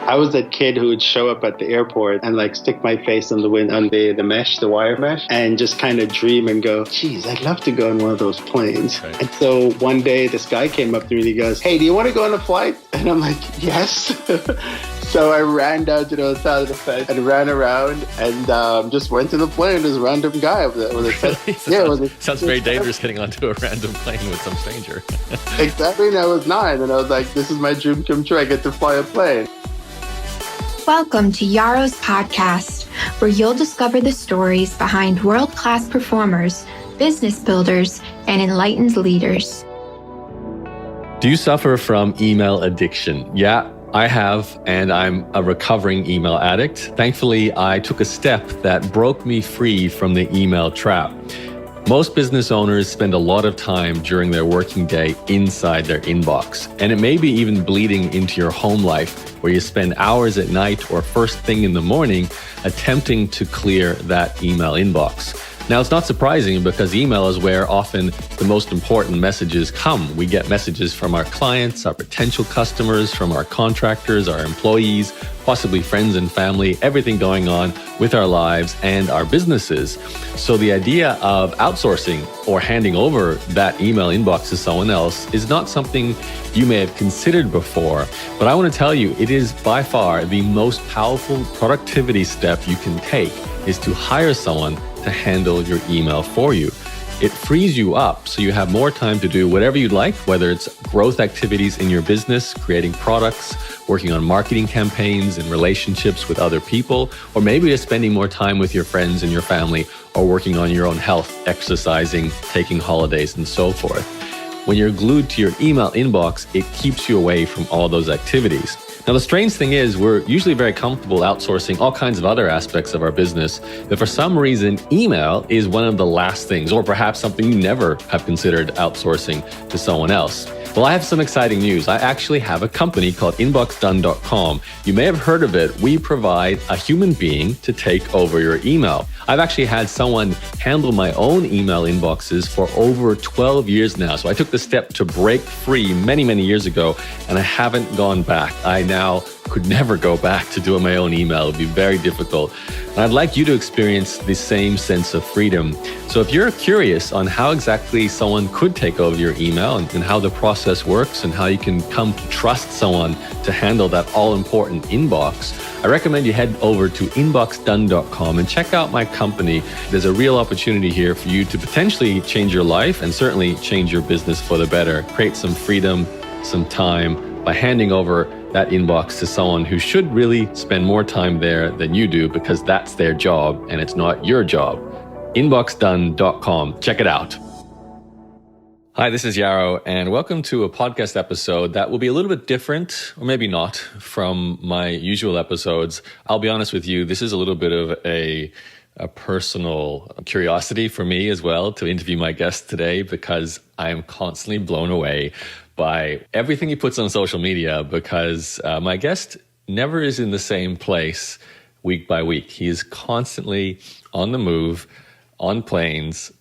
I was that kid who would show up at the airport and like stick my face on the mesh, the wire mesh, and just kind of dream and go, geez, I'd love to go on one of those planes. Right. And so one day this guy came up to me and he goes, hey, do you want to go on a flight? And I'm like, yes. So I ran down to the other side of the fence and ran around and just went to the plane. This random guy with a sounds very dangerous getting onto a random plane with some stranger. Exactly. And I was 9 and I was like, this is my dream come true. I get to fly a plane. Welcome to Yaro's podcast, where you'll discover the stories behind world-class performers, business builders, and enlightened leaders. Do you suffer from email addiction? Yeah, I have, and I'm a recovering email addict. Thankfully, I took a step that broke me free from the email trap. Most business owners spend a lot of time during their working day inside their inbox, and it may be even bleeding into your home life, where you spend hours at night or first thing in the morning attempting to clear that email inbox. Now, it's not surprising because email is where often the most important messages come. We get messages from our clients, our potential customers, from our contractors, our employees, possibly friends and family, everything going on with our lives and our businesses. So the idea of outsourcing or handing over that email inbox to someone else is not something you may have considered before. But I want to tell you, it is by far the most powerful productivity step you can take is to hire someone to handle your email for you. It frees you up so you have more time to do whatever you'd like, whether it's growth activities in your business, creating products, working on marketing campaigns and relationships with other people, or maybe just spending more time with your friends and your family, or working on your own health, exercising, taking holidays, and so forth. When you're glued to your email inbox, it keeps you away from all those activities. Now, the strange thing is we're usually very comfortable outsourcing all kinds of other aspects of our business, but for some reason, email is one of the last things, or perhaps something you never have considered outsourcing to someone else. Well, I have some exciting news. I actually have a company called inboxdone.com. You may have heard of it. We provide a human being to take over your email. I've actually had someone handle my own email inboxes for over 12 years now. So I took the step to break free many, many years ago, and I haven't gone back. I now could never go back to doing my own email. It would be very difficult. And I'd like you to experience the same sense of freedom. So if you're curious on how exactly someone could take over your email and how the process works and how you can come to trust someone to handle that all-important inbox, I recommend you head over to inboxdone.com and check out my company. There's a real opportunity here for you to potentially change your life and certainly change your business for the better. Create some freedom, some time by handing over that inbox to someone who should really spend more time there than you do, because that's their job and it's not your job. Inboxdone.com. Check it out. Hi, this is Yaro, and welcome to a podcast episode that will be a little bit different, or maybe not, from my usual episodes. I'll be honest with you, this is a little bit of a personal curiosity for me as well to interview my guest today, because I am constantly blown away by everything he puts on social media, because my guest never is in the same place week by week. He is constantly on the move, on planes,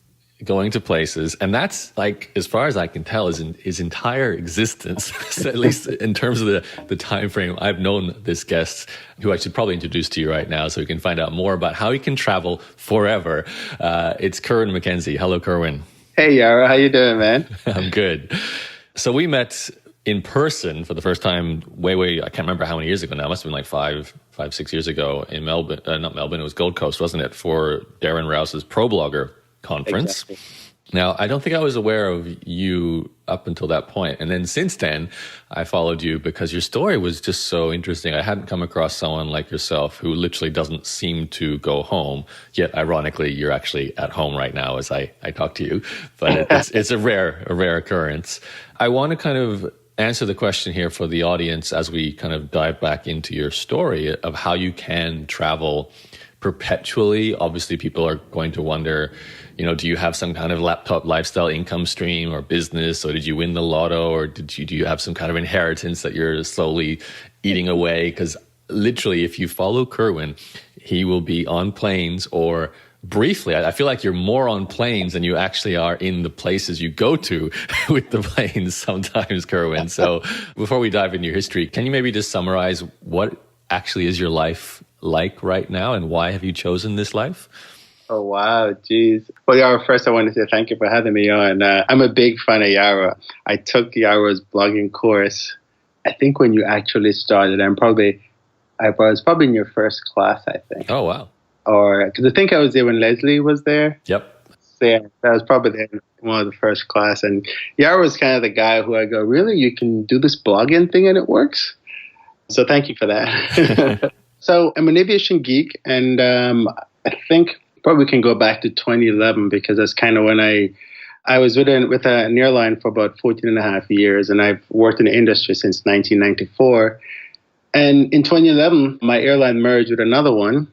going to places. And that's, like, as far as I can tell, is in his entire existence, at least in terms of the time frame I've known this guest, who I should probably introduce to you right now so we can find out more about how he can travel forever. It's Kerwin McKenzie. Hello, Kerwin. Hey, Yaro. How you doing, man? I'm good. So we met in person for the first time way, I can't remember how many years ago now. It must have been like 6 years ago in Melbourne. Not Melbourne, it was Gold Coast, wasn't it? For Darren Rouse's Pro Blogger conference. Exactly. Now, I don't think I was aware of you up until that point. And then since then, I followed you because your story was just so interesting. I hadn't come across someone like yourself who literally doesn't seem to go home. Yet, ironically, you're actually at home right now as I talk to you. But it's a rare occurrence. I want to kind of answer the question here for the audience as we kind of dive back into your story of how you can travel perpetually. Obviously, people are going to wonder, do you have some kind of laptop lifestyle income stream or business, or did you win the lotto, or do you have some kind of inheritance that you're slowly eating away? Because literally, if you follow Kerwin, he will be on planes, or briefly, I feel like you're more on planes than you actually are in the places you go to with the planes sometimes, Kerwin. So before we dive into your history, can you maybe just summarize what actually is your life like right now, and why have you chosen this life? Oh, wow. Geez. Well, Yaro, first I want to say thank you for having me on. I'm a big fan of Yaro. I took Yaro's blogging course, I think when you actually started. I was probably in your first class, I think. Oh, wow. Or, because I think I was there when Leslie was there. Yep. So yeah, that was probably there, one of the first class. And Yaro was kind of the guy who I go, really? You can do this blogging thing and it works? So thank you for that. So I'm an aviation geek, and I think probably can go back to 2011 because that's kind of when I was with an airline for about 14 and a half years, and I've worked in the industry since 1994. And in 2011, my airline merged with another one,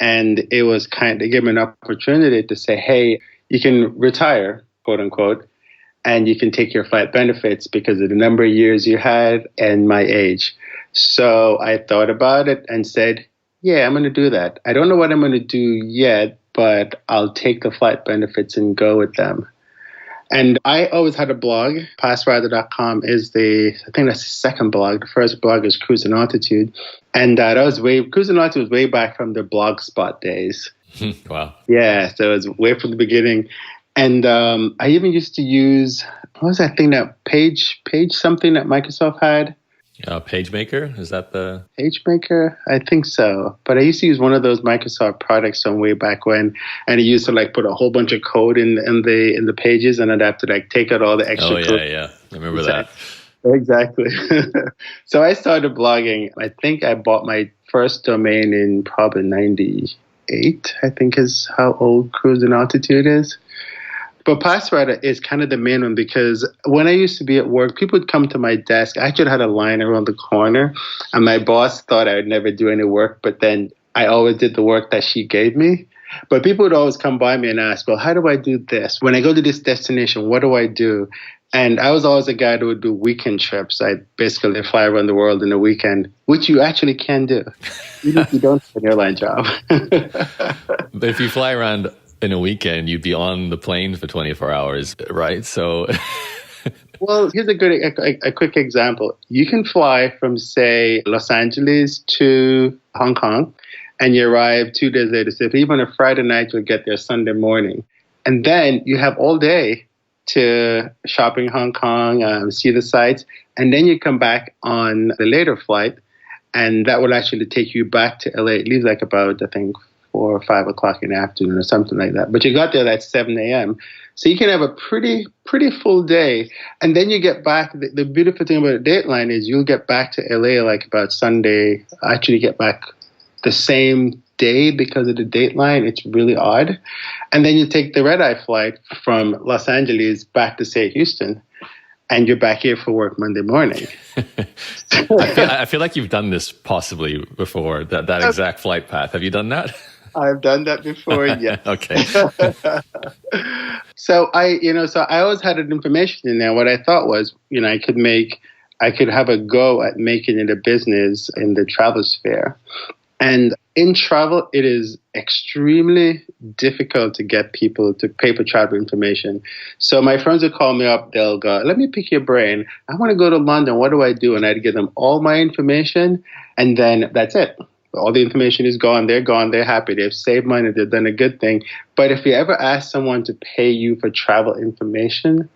and it was they gave me an opportunity to say, hey, you can retire, quote unquote, and you can take your flight benefits because of the number of years you had and my age. So I thought about it and said, yeah, I'm going to do that. I don't know what I'm going to do yet, but I'll take the flight benefits and go with them. And I always had a blog. Passrider.com is I think that's the second blog. The first blog is Cruising Altitude. And Cruising Altitude was way back from the Blogspot days. Wow. Yeah, so it was way from the beginning. And I even used to use, what was that thing, that page something that Microsoft had? PageMaker, is that the PageMaker? I think so. But I used to use one of those Microsoft products some way back when, and it used to put a whole bunch of code in the pages, and I'd have to take out all the extra code. Yeah. I remember that. Exactly. So I started blogging. I think I bought my first domain in probably 98, I think is how old Cruising Altitude is. But Passwriter is kind of the main one because when I used to be at work, people would come to my desk. I actually had a line around the corner, and my boss thought I would never do any work, but then I always did the work that she gave me. But people would always come by me and ask, well, how do I do this? When I go to this destination, what do I do? And I was always a guy that would do weekend trips. I basically fly around the world in a weekend, which you actually can do, even if you don't have an airline job. But if you fly around in a weekend, you'd be on the plane for 24 hours, right? So, well, here's a quick example. You can fly from, say, Los Angeles to Hong Kong, and you arrive 2 days later. So if even a Friday night, you'll get there Sunday morning. And then you have all day to shop in Hong Kong, see the sights, and then you come back on the later flight, and that will actually take you back to LA. It leaves about, I think, 4 or 5 o'clock in the afternoon or something like that. But you got there at 7 a.m. So you can have a pretty full day. And then you get back. The beautiful thing about a dateline is you'll get back to LA about Sunday. Actually get back the same day because of the dateline. It's really odd. And then you take the red-eye flight from Los Angeles back to, say, Houston. And you're back here for work Monday morning. I feel like you've done this possibly before, that exact flight path. Have you done that? I've done that before, yeah. Okay. So I always had an information in there. What I thought was, I could have a go at making it a business in the travel sphere. And in travel, it is extremely difficult to get people to pay for travel information. So my friends would call me up. They'll go, let me pick your brain. I want to go to London. What do I do? And I'd give them all my information. And then that's it. All the information is gone. They're gone. They're happy. They've saved money. They've done a good thing. But if you ever ask someone to pay you for travel information,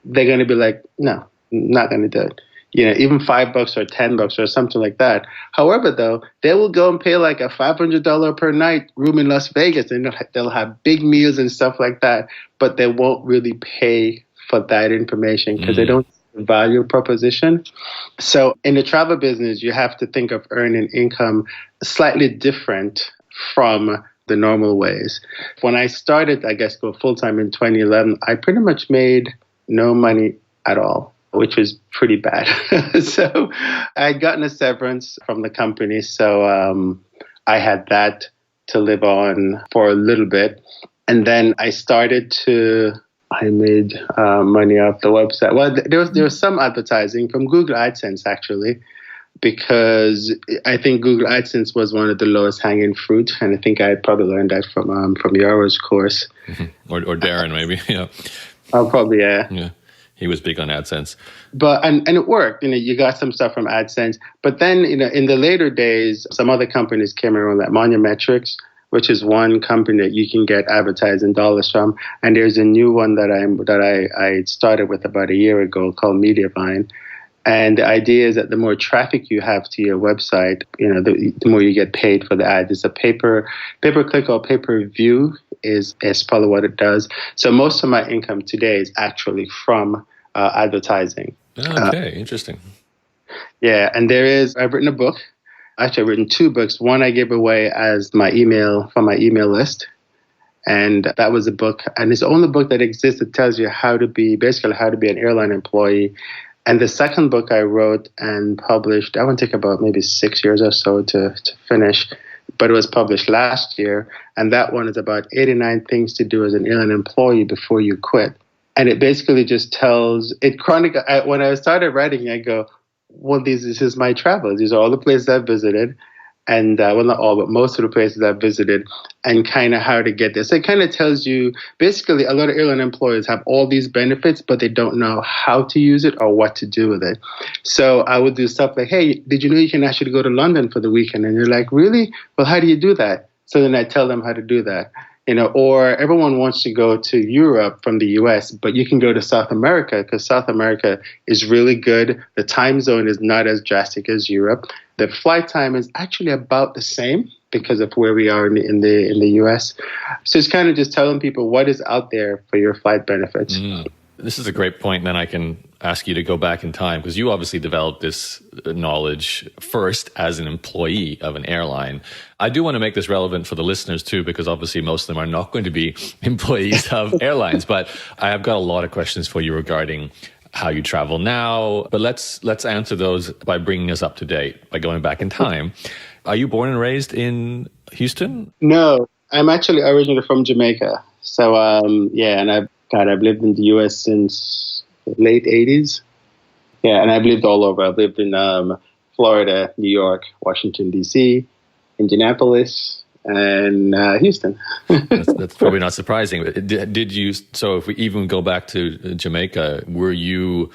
they're going to be like, no, not going to do it. Even $5 or $10 or something like that. However, though, they will go and pay a $500 per night room in Las Vegas, and they'll have big meals and stuff like that. But they won't really pay for that information because they don't value proposition. So in the travel business, you have to think of earning income slightly different from the normal ways. When I started, I guess, go full-time in 2011, I pretty much made no money at all, which was pretty bad. So I'd gotten a severance from the company. So I had that to live on for a little bit. And then I made money off the website. Well, there was some advertising from Google AdSense, actually, because I think Google AdSense was one of the lowest hanging fruit. And I think I had probably learned that from Yaro's course. Or Darren, maybe. Yeah. Oh, probably, yeah. He was big on AdSense. But and it worked. You got some stuff from AdSense. But then, in the later days, some other companies came around, like Monometrics, which is one company that you can get advertising dollars from. And there's a new one that I started with about a year ago called Mediavine. And the idea is that the more traffic you have to your website, the more you get paid for the ad. It's a pay-per-click or pay-per-view is probably what it does. So most of my income today is actually from advertising. Okay, interesting. Yeah, and I've written a book. Actually, I've written 2 books. One I gave away as my email list. And that was a book. And it's the only book that exists that tells you how to be an airline employee. And the second book I wrote and published, that one took about maybe 6 years or so to finish, but it was published last year. And that one is about 89 things to do as an airline employee before you quit. And it basically just when I started writing, I go, well, this is my travels. These are all the places I've visited. And not all, but most of the places I've visited, and kind of how to get there. So it kind of tells you, basically, a lot of airline employees have all these benefits, but they don't know how to use it or what to do with it. So I would do stuff like, hey, did you know you can actually go to London for the weekend? And you're like, really? Well, how do you do that? So then I tell them how to do that. Or everyone wants to go to Europe from the US, but you can go to South America because South America is really good. The time zone is not as drastic as Europe. The flight time is actually about the same because of where we are in the US. So it's kind of just telling people what is out there for your flight benefits. This is a great point. And then I can ask you to go back in time because you obviously developed this knowledge first as an employee of an airline. I do want to make this relevant for the listeners too, because obviously most of them are not going to be employees of airlines. But I have got a lot of questions for you regarding how you travel now. But let's answer those by bringing us up to date, by going back in time. Are you born and raised in Houston? No, I'm actually originally from Jamaica. So, and I've lived in the U.S. since the late 80s. Yeah, and I've lived all over. I've lived in Florida, New York, Washington, D.C., Indianapolis, and Houston. That's probably not surprising. Did you, so if we even go back to Jamaica, were you,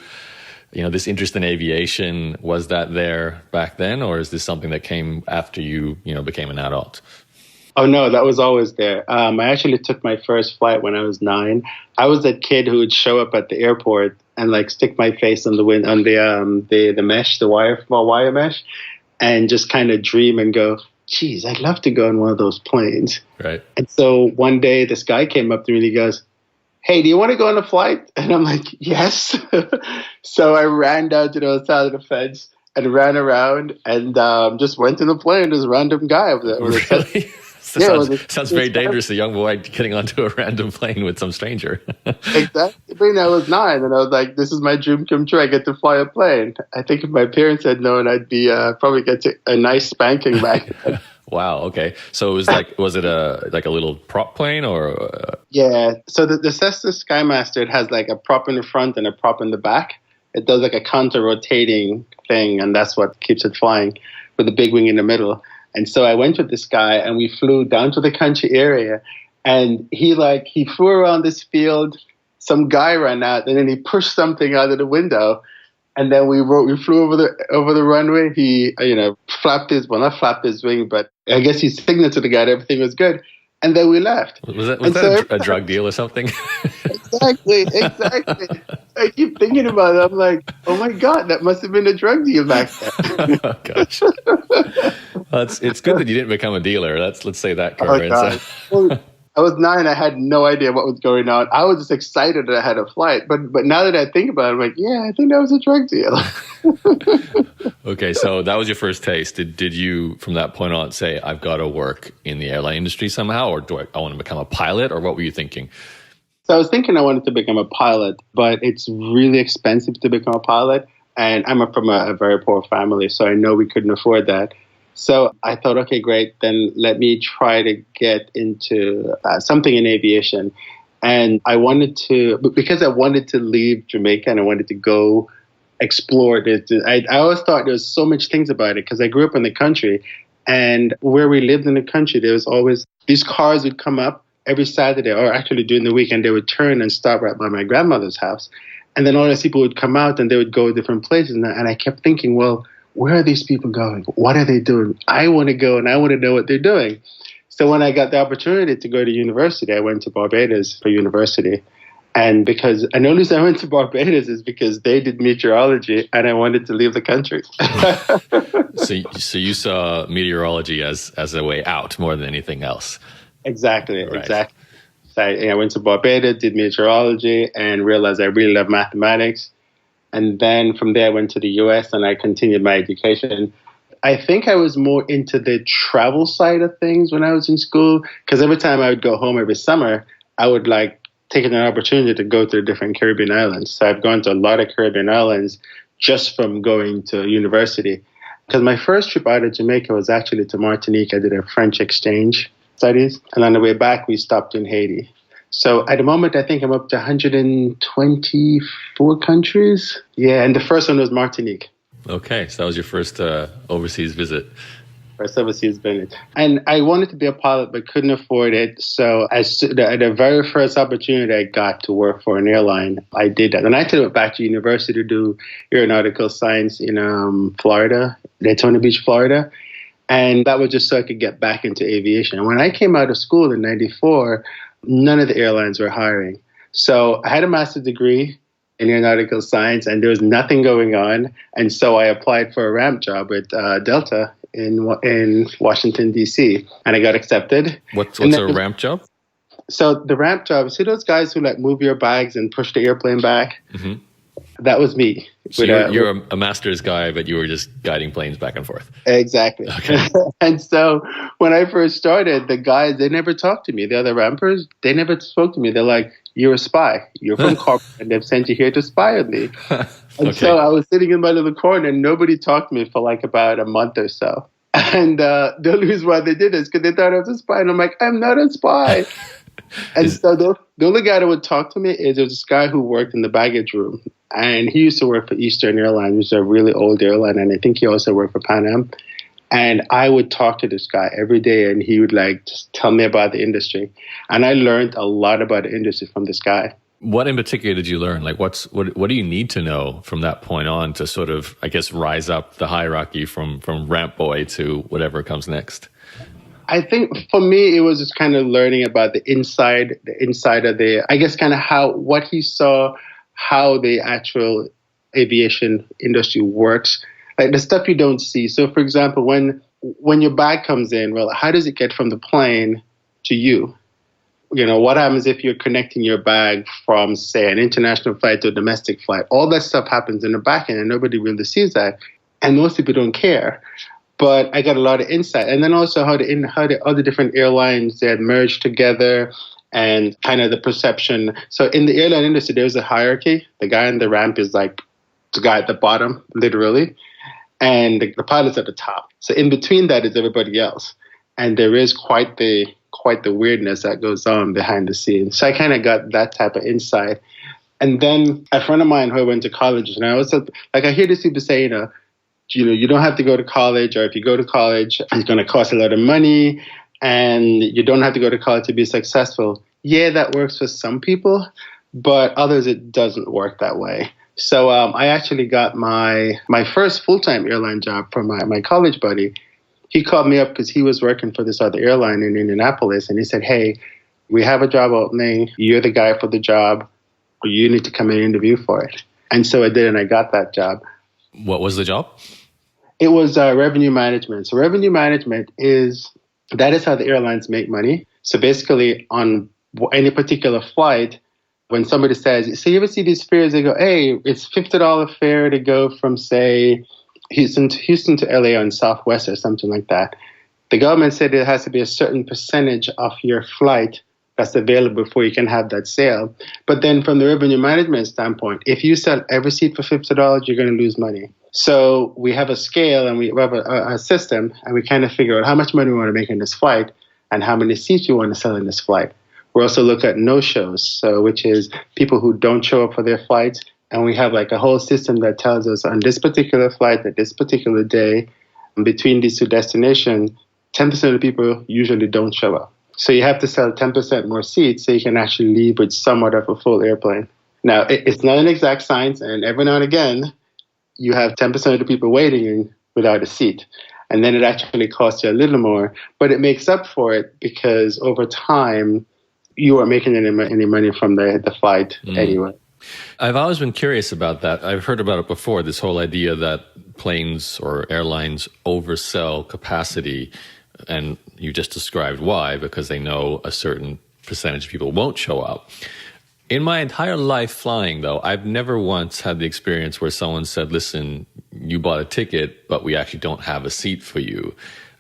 this interest in aviation, was that there back then, or is this something that came after you, became an adult? Oh, no, that was always there. I actually took my first flight when I was 9. I was that kid who would show up at the airport and stick my face on the mesh, the wire mesh, and just kind of dream and go, geez, I'd love to go on one of those planes. Right. And so one day this guy came up to me and he goes, hey, do you want to go on a flight? And I'm like, yes. So I ran down to the other side of the fence and ran around and just went in the plane. This random guy. Really? Sounds very dangerous, a young boy getting onto a random plane with some stranger. Exactly. I was 9, and I was like, this is my dream come true. I get to fly a plane. I think if my parents had known, I'd be probably get a nice spanking back. Wow, okay. So it was was it a little prop plane or? Yeah, so the Cessna Skymaster, it has a prop in the front and a prop in the back. It does a counter-rotating thing, and that's what keeps it flying with a big wing in the middle. And so I went with this guy and we flew down to the country area and he flew around this field. Some guy ran out and then he pushed something out of the window. And then we flew over the runway. He, not flapped his wing, but I guess he signaled to the guy that everything was good. And then we left. Was that a drug deal or something? Exactly. I keep thinking about it. I'm like, oh my God, that must have been a drug deal back then. Oh gosh. Well, it's good that you didn't become a dealer. Let's say that, Kerwin. Well, I was 9. I had no idea what was going on. I was just excited that I had a flight. But now that I think about it, I'm like, yeah, I think that was a drug deal. Okay, so that was your first taste. Did you, from that point on, say, I've got to work in the airline industry somehow, or do I want to become a pilot, or what were you thinking? So I was thinking I wanted to become a pilot, but it's really expensive to become a pilot. And I'm from a very poor family, so I know we couldn't afford that. So I thought, okay, great, then let me try to get into something in aviation. And I wanted to, because I wanted to leave Jamaica and I wanted to go explore it. I always thought there was so much things about it because I grew up in the country. And where we lived in the country, there was always, these cars would come up every Saturday, or actually during the weekend, they would turn and stop right by my grandmother's house. And then all these people would come out and they would go different places. And I kept thinking, well, where are these people going? What are they doing? I want to go and I want to know what they're doing. So when I got the opportunity to go to university, I went to Barbados for university. And the only reason I went to Barbados is because they did meteorology and I wanted to leave the country. So you saw meteorology as a way out more than anything else. Exactly. Right. Exactly. So I went to Barbados, did meteorology, and realized I really love mathematics. And then from there, I went to the US and I continued my education. I think I was more into the travel side of things when I was in school, because every time I would go home every summer, I would take an opportunity to go to the different Caribbean islands. So I've gone to a lot of Caribbean islands just from going to university. Because my first trip out of Jamaica was actually to Martinique. I did a French exchange studies. And on the way back, we stopped in Haiti. So at the moment, I think I'm up to 124 countries. Yeah, and the first one was Martinique. Okay, so that was your first overseas visit. First overseas visit. And I wanted to be a pilot, but couldn't afford it. So the very first opportunity I got to work for an airline, I did that. And I actually went back to university to do aeronautical science in Florida, Daytona Beach, Florida. And that was just so I could get back into aviation. And when I came out of school in 94, none of the airlines were hiring. So I had a master's degree in aeronautical science and there was nothing going on. And so I applied for a ramp job with Delta in Washington, D.C. And I got accepted. What's a ramp job? So the ramp job, see those guys who move your bags and push the airplane back? Mm-hmm. That was me. So you're a master's guy, but you were just guiding planes back and forth. Exactly. Okay. And so when I first started, the guys, they never talked to me. The other rampers, they never spoke to me. They're like, you're a spy. You're from corporate, and they've sent you here to spy on me. And so I was sitting in my little corner, and nobody talked to me for about a month or so. And the only reason why they did this is because they thought I was a spy. And I'm like, I'm not a spy. And so the only guy that would talk to me is there was this guy who worked in the baggage room. And he used to work for Eastern Airlines, which is a really old airline. And I think he also worked for Pan Am. And I would talk to this guy every day, and he would just tell me about the industry. And I learned a lot about the industry from this guy. What in particular did you learn? What do you need to know from that point on to sort of, I guess, rise up the hierarchy from ramp boy to whatever comes next? I think for me, it was just kind of learning about the inside of I guess kind of what he saw, how the actual aviation industry works, like the stuff you don't see. So, for example, when your bag comes in, well, how does it get from the plane to you? You know, what happens if you're connecting your bag from, say, an international flight to a domestic flight? All that stuff happens in the back end, and nobody really sees that. And most people don't care. But I got a lot of insight. And then also how the other different airlines that merged together and kind of the perception. So in the airline industry, there's a hierarchy. The guy on the ramp is like the guy at the bottom, literally. And the pilot's at the top. So in between that is everybody else. And there is quite the weirdness that goes on behind the scenes. So I kind of got that type of insight. And then a friend of mine who I went to college, and I was I hear these people say, you don't have to go to college, or if you go to college, it's going to cost a lot of money, and you don't have to go to college to be successful. Yeah, that works for some people, but others it doesn't work that way. So I actually got my first full-time airline job from my college buddy. He called me up because he was working for this other airline in Indianapolis, and he said, hey, we have a job opening. You're the guy for the job. You need to come and interview for it. And so I did, and I got that job. What was the job? It was revenue management. So revenue management is how the airlines make money. So basically on any particular flight, when somebody says, so you ever see these fares, they go, hey, it's $50 fare to go from, say, Houston to LA on Southwest or something like that. The government said it has to be a certain percentage of your flight that's available before you can have that sale. But then from the revenue management standpoint, if you sell every seat for $50, you're going to lose money. So we have a scale and we have a system, and we kind of figure out how much money we want to make in this flight and how many seats you want to sell in this flight. We also look at no-shows, so which is people who don't show up for their flights. And we have a whole system that tells us on this particular flight at this particular day, between these two destinations, 10% of the people usually don't show up. So you have to sell 10% more seats so you can actually leave with somewhat of a full airplane. Now, it's not an exact science, and every now and again, you have 10% of the people waiting without a seat. And then it actually costs you a little more, but it makes up for it because over time, you aren't making any money from the flight anyway. I've always been curious about that. I've heard about it before, this whole idea that planes or airlines oversell capacity. And you just described why, because they know a certain percentage of people won't show up. In my entire life flying, though, I've never once had the experience where someone said, listen, you bought a ticket, but we actually don't have a seat for you.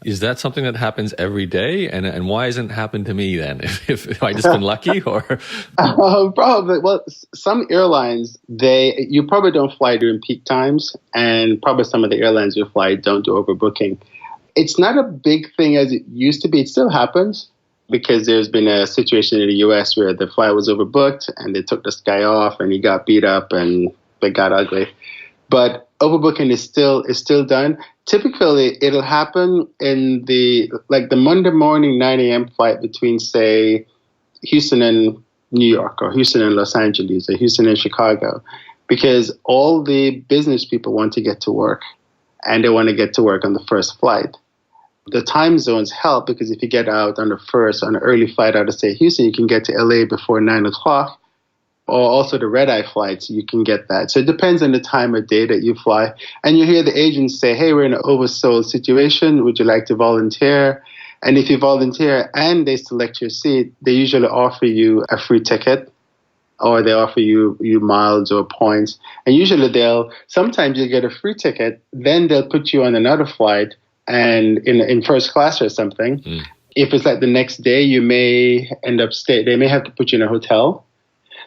Is that something that happens every day? And why hasn't it happened to me then? If I just been lucky or? Probably. Well, some airlines, you probably don't fly during peak times, and probably some of the airlines you fly don't do overbooking. It's not a big thing as it used to be. It still happens because there's been a situation in the U.S. where the flight was overbooked and they took this guy off and he got beat up and it got ugly. But overbooking is still done. Typically, it'll happen in the Monday morning 9 a.m. flight between, say, Houston and New York, or Houston and Los Angeles, or Houston and Chicago, because all the business people want to get to work, and they want to get to work on the first flight. The time zones help because if you get out on an early flight out of, say, Houston, you can get to LA before 9 o'clock. Or also the red-eye flights, you can get that. So it depends on the time of day that you fly. And you hear the agents say, hey, we're in an oversold situation. Would you like to volunteer? And if you volunteer and they select your seat, they usually offer you a free ticket, or they offer you miles or points. And usually sometimes you get a free ticket, then they'll put you on another flight and in first class or something. If it's like the next day, you may end up they may have to put you in a hotel.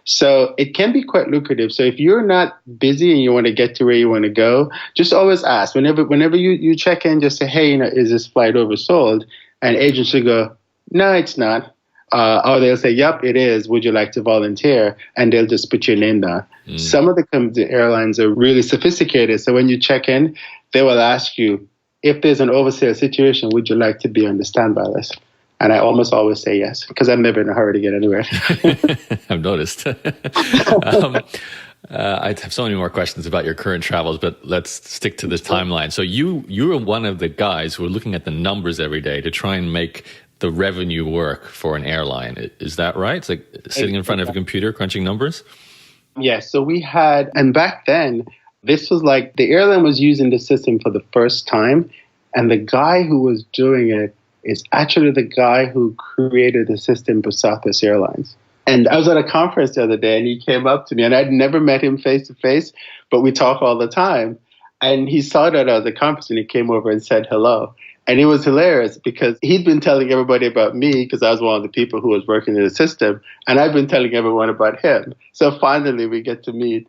So it can be quite lucrative. So if you're not busy and you want to get to where you want to go, just always ask. Whenever you check in, just say, hey, is this flight oversold? And agents will go, no, it's not. Or they'll say, yep, it is. Would you like to volunteer? And they'll just put your name down. Some of the airlines are really sophisticated. So when you check in, they will ask you, if there's an oversale situation, would you like to be on the standby list? And I almost always say yes, because I'm never in a hurry to get anywhere. I've noticed. I have so many more questions about your current travels, but let's stick to this timeline. So you were one of the guys who were looking at the numbers every day to try and make the revenue work for an airline. Is that right? It's like sitting in front of a computer crunching numbers? Yes. So we had, and back then, this was like the airline was using the system for the first time, and the guy who was doing it is actually the guy who created the system for Southwest Airlines. And I was at a conference the other day, and he came up to me, and I'd never met him face to face, but we talk all the time. And he saw that I was at the conference, and he came over and said hello. And it was hilarious because he'd been telling everybody about me because I was one of the people who was working in the system, and I've been telling everyone about him. So finally, we get to meet.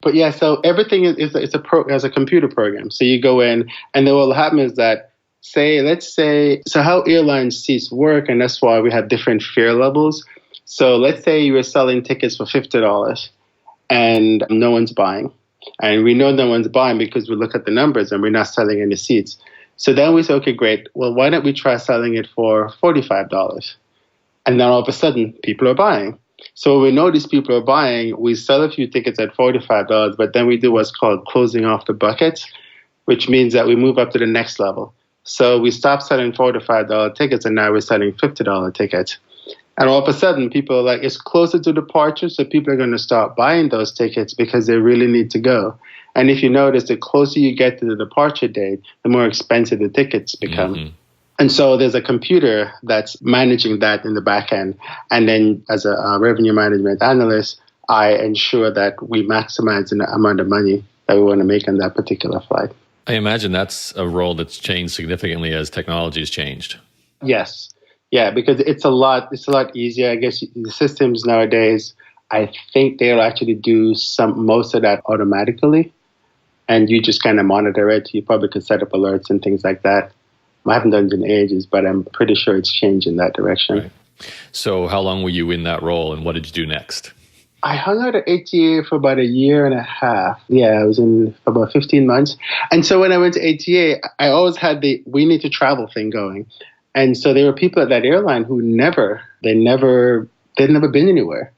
But yeah, so everything is a computer program. So you go in, and then what will happen is that, so how airline seats work, and that's why we have different fare levels. So let's say you were selling tickets for $50 and no one's buying. And we know no one's buying because we look at the numbers and we're not selling any seats. So then we say, okay, great. Well, why don't we try selling it for $45? And then all of a sudden, people are buying. So when we know these people are buying, we sell a few tickets at $45, but then we do what's called closing off the buckets, which means that we move up to the next level. So we stopped selling $45 tickets, and now we're selling $50 tickets. And all of a sudden, people are like, it's closer to departure, so people are going to start buying those tickets because they really need to go. And if you notice, the closer you get to the departure date, the more expensive the tickets become. Mm-hmm. And so there's a computer that's managing that in the back end. And then as a revenue management analyst, I ensure that we maximize the amount of money that we want to make on that particular flight. I imagine that's a role that's changed significantly as technology has changed. Yes. Yeah, because it's a lot easier. I guess the systems nowadays, I think they'll actually do most of that automatically. And you just kind of monitor it. You probably could set up alerts and things like that. I haven't done it in ages, but I'm pretty sure it's changed in that direction. Right. So how long were you in that role, and what did you do next? I hung out at ATA for about a year and a half. Yeah, I was in for about 15 months. And so when I went to ATA, I always had the we need to travel thing going. And so there were people at that airline who they'd never been anywhere,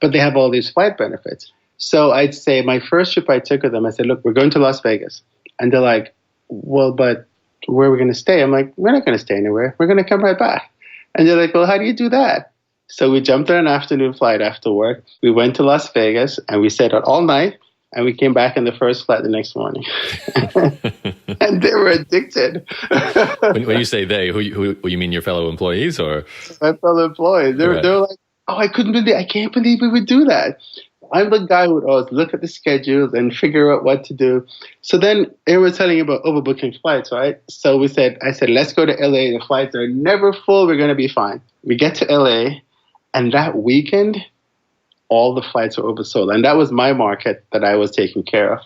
but they have all these flight benefits. So I'd say my first trip I took with them, I said, look, we're going to Las Vegas. And they're like, well, but where are we going to stay? I'm like, we're not going to stay anywhere. We're going to come right back. And they're like, well, how do you do that? So we jumped on an afternoon flight after work. We went to Las Vegas and we stayed out all night. And we came back in the first flight the next morning. And they were addicted. When you say they, who you mean your fellow employees or? My fellow employees. They were like, oh, I can't believe we would do that. I'm the guy who would always look at the schedules and figure out what to do. So then they were telling about overbooking flights, right? So I said, let's go to LA. The flights are never full. We're going to be fine. We get to LA, and that weekend, all the flights were oversold. And that was my market that I was taking care of.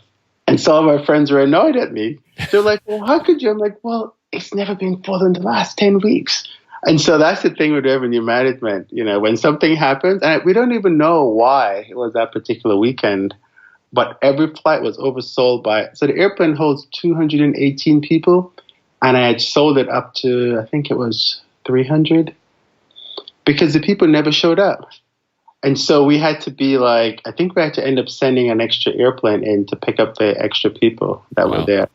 And some of my friends were annoyed at me. They're like, well, how could you? I'm like, well, it's never been full in the last 10 weeks. And so that's the thing with revenue management. You know, when something happens, and we don't even know why it was that particular weekend, but every flight was oversold so the airplane holds 218 people, and I had sold it up to, I think it was 300, because the people never showed up. And so we had to be like, I think we had to end up sending an extra airplane in to pick up the extra people that were there.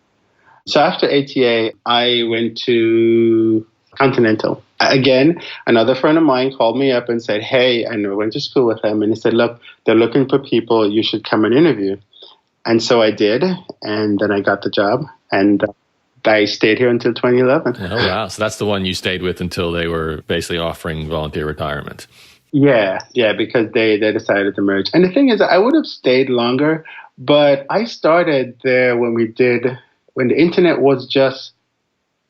So after ATA, I went to Continental. Again, another friend of mine called me up and said, hey, and I went to school with him. And he said, look, they're looking for people. You should come and interview. And so I did. And then I got the job. And I stayed here until 2011. Oh, wow. So that's the one you stayed with until they were basically offering volunteer retirement. Yeah, because they decided to merge. And the thing is, I would have stayed longer, but I started there when the internet was just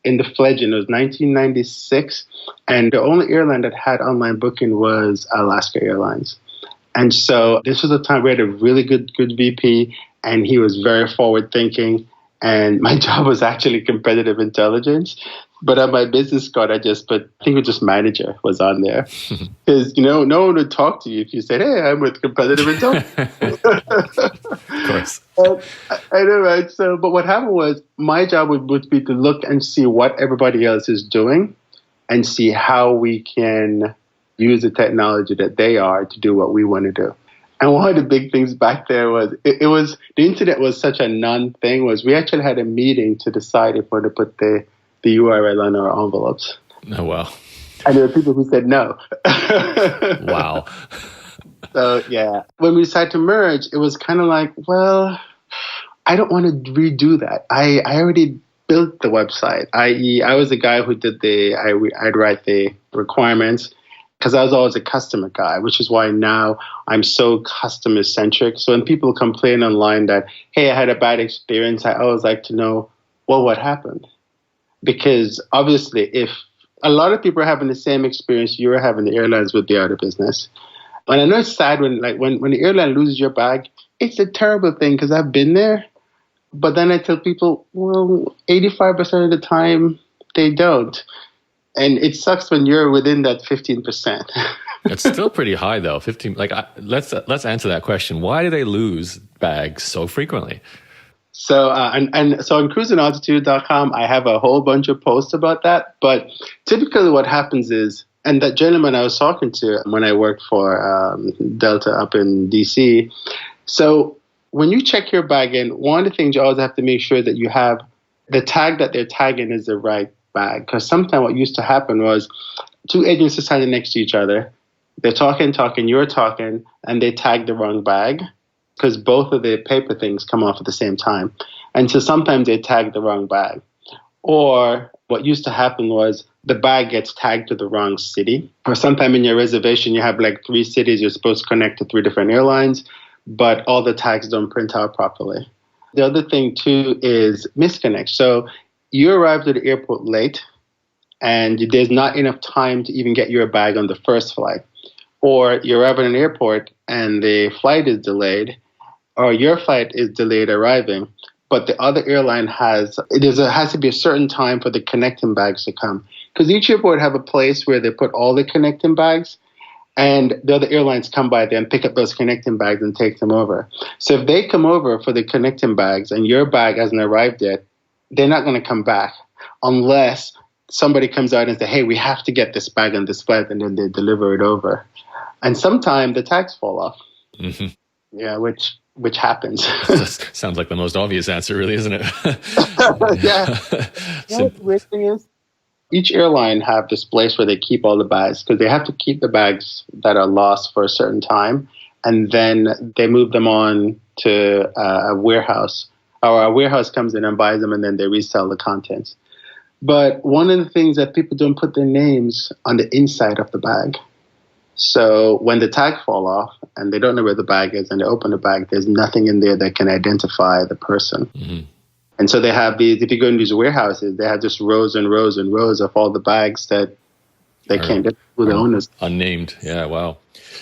in the fledgling. It was 1996, and the only airline that had online booking was Alaska Airlines. And so this was a time we had a really good VP, and he was very forward thinking. And my job was actually competitive intelligence. But on my business card, I think it was just manager was on there. Because, no one would talk to you if you said, hey, I'm with competitive intelligence. Of course. I know, right? So, but what happened was my job would be to look and see what everybody else is doing and see how we can use the technology that they are to do what we want to do. And one of the big things back there was, the internet was such a non-thing, was we actually had a meeting to decide if we're to put the URL on our envelopes. Oh, wow. And there were people who said no. Wow. So, yeah. When we decided to merge, it was kind of like, well, I don't want to redo that. I already built the website, i.e. I was the guy who did I'd write the requirements, because I was always a customer guy, which is why now I'm so customer-centric. So when people complain online that, hey, I had a bad experience, I always like to know, well, what happened? Because obviously, if a lot of people are having the same experience you're having, the airlines would be out of business. And I know it's sad when the airline loses your bag. It's a terrible thing because I've been there. But then I tell people, well, 85% of the time, they don't. And it sucks when you're within that 15%. It's still pretty high, though. 15. Let's answer that question. Why do they lose bags so frequently? So so on cruisingaltitude.com, I have a whole bunch of posts about that. But typically, what happens is, and that gentleman I was talking to when I worked for Delta up in DC. So when you check your bag in, one of the things you always have to make sure that you have the tag that they're tagging is the right bag. Because sometimes what used to happen was two agents are standing next to each other. They're talking, you're talking, and they tag the wrong bag because both of the paper things come off at the same time. And so sometimes they tag the wrong bag. Or what used to happen was the bag gets tagged to the wrong city. Or sometime in your reservation, you have like 3 cities you're supposed to connect to 3 different airlines, but all the tags don't print out properly. The other thing, too, is misconnect. So you arrived at the airport late, and there's not enough time to even get your bag on the first flight. Or you arrive at an airport, and the flight is delayed, or your flight is delayed arriving, but the other airline has to be a certain time for the connecting bags to come. Because each airport have a place where they put all the connecting bags, and the other airlines come by there and pick up those connecting bags and take them over. So if they come over for the connecting bags and your bag hasn't arrived yet, they're not going to come back unless somebody comes out and says, hey, we have to get this bag on this flight, and then they deliver it over. And sometimes the tags fall off. Mm-hmm. Yeah, which happens. Sounds like the most obvious answer, really, isn't it? Yeah. The weird thing is, each airline have this place where they keep all the bags because they have to keep the bags that are lost for a certain time, and then they move them on to a warehouse, or a warehouse comes in and buys them, and then they resell the contents. But one of the things that people don't put their names on the inside of the bag. So when the tag fall off and they don't know where the bag is and they open the bag, there's nothing in there that can identify the person. Mm-hmm. And so they have these, if you go in these warehouses, they have just rows and rows and rows of all the bags that they can't get who the owners. Unnamed. Yeah, wow.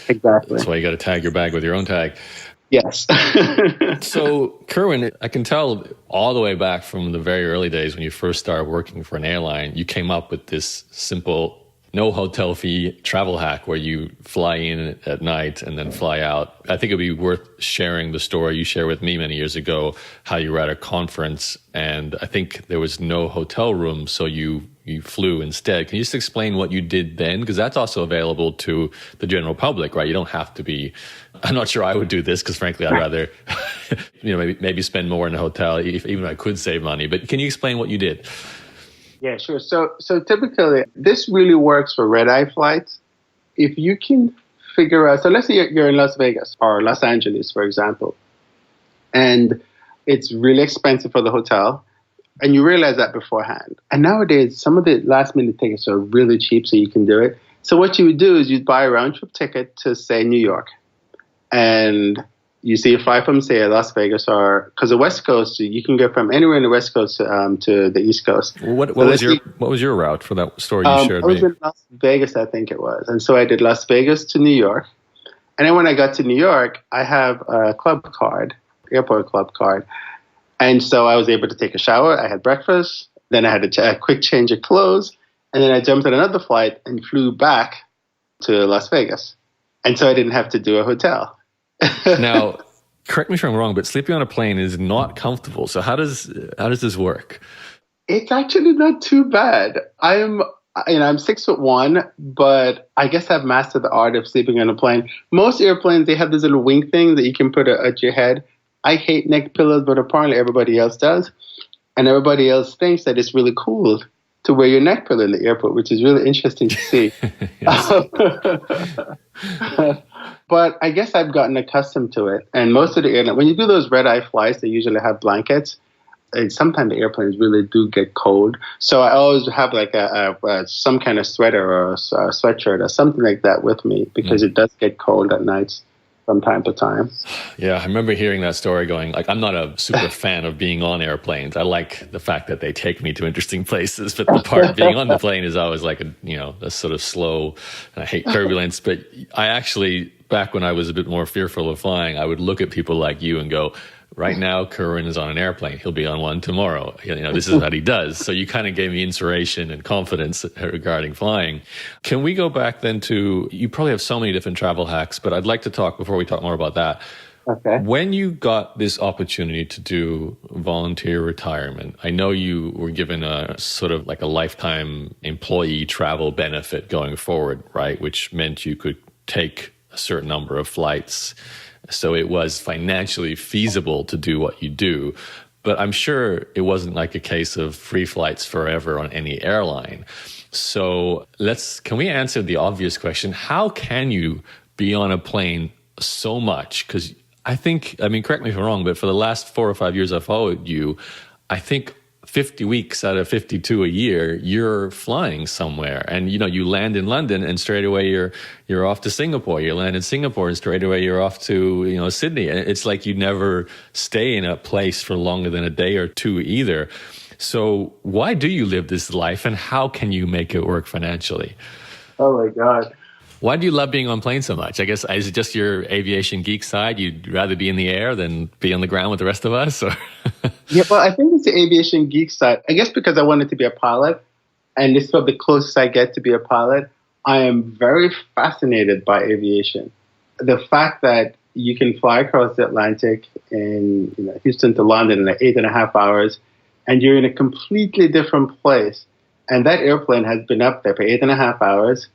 Exactly. That's why you got to tag your bag with your own tag. Yes. So, Kerwin, I can tell all the way back from the very early days when you first started working for an airline, you came up with this simple no hotel fee travel hack where you fly in at night and then fly out. I think it'd be worth sharing the story you shared with me many years ago, how you were at a conference and I think there was no hotel room, so you flew instead. Can you just explain what you did then? Because that's also available to the general public, right? You don't have to be, I'm not sure I would do this because frankly, I'd rather, maybe spend more in a hotel, even if I could save money. But can you explain what you did? Yeah, sure. So typically, this really works for red-eye flights. If you can figure out, so let's say you're in Las Vegas or Los Angeles, for example, and it's really expensive for the hotel, and you realize that beforehand. And nowadays, some of the last-minute tickets are really cheap, so you can do it. So what you would do is you'd buy a round-trip ticket to, say, New York, and you see a flight from, say, Las Vegas, or because the West Coast, you can go from anywhere in the West Coast to the East Coast. What was your route for that story you shared? I was in Las Vegas, I think it was, and so I did Las Vegas to New York, and then when I got to New York, I have a club card, airport club card, and so I was able to take a shower. I had breakfast, then I had a quick change of clothes, and then I jumped on another flight and flew back to Las Vegas, and so I didn't have to do a hotel. Now, correct me if I'm wrong, but sleeping on a plane is not comfortable. So how does this work? It's actually not too bad. I'm 6'1", but I guess I've mastered the art of sleeping on a plane. Most airplanes, they have this little wing thing that you can put at your head. I hate neck pillows, but apparently everybody else does. And everybody else thinks that it's really cool to wear your neck pillow in the airport, which is really interesting to see. But I guess I've gotten accustomed to it. And most of the airlines, when you do those red-eye flights, they usually have blankets. And sometimes the airplanes really do get cold. So I always have like some kind of sweater or a sweatshirt or something like that with me because it does get cold at nights from time to time. Yeah, I remember hearing that story going, like, I'm not a super fan of being on airplanes. I like the fact that they take me to interesting places, but the part of being on the plane is always like a sort of slow, and I hate turbulence. But I actually, back when I was a bit more fearful of flying, I would look at people like you and go, right now, Kerwin is on an airplane. He'll be on one tomorrow. This is what he does. So you kind of gave me inspiration and confidence regarding flying. Can we go back then to, you probably have so many different travel hacks, but I'd like to talk, before we talk more about that. Okay. When you got this opportunity to do volunteer retirement, I know you were given a sort of like a lifetime employee travel benefit going forward, right? Which meant you could take a certain number of flights. So it was financially feasible to do what you do. But I'm sure it wasn't like a case of free flights forever on any airline. So can we answer the obvious question? How can you be on a plane so much? Because correct me if I'm wrong, but for the last 4 or 5 years I followed you, I think 50 weeks out of 52 a year, you're flying somewhere. And, you land in London and straight away you're off to Singapore. You land in Singapore and straight away you're off to, Sydney. And it's like you never stay in a place for longer than a day or two either. So why do you live this life and how can you make it work financially? Oh my God. Why do you love being on planes so much? I guess, is it just your aviation geek side? You'd rather be in the air than be on the ground with the rest of us? Or? Yeah, well, I think it's the aviation geek side. I guess because I wanted to be a pilot, and this is probably the closest I get to be a pilot, I am very fascinated by aviation. The fact that you can fly across the Atlantic in Houston to London in 8.5 hours, and you're in a completely different place. And that airplane has been up there for 8.5 hours.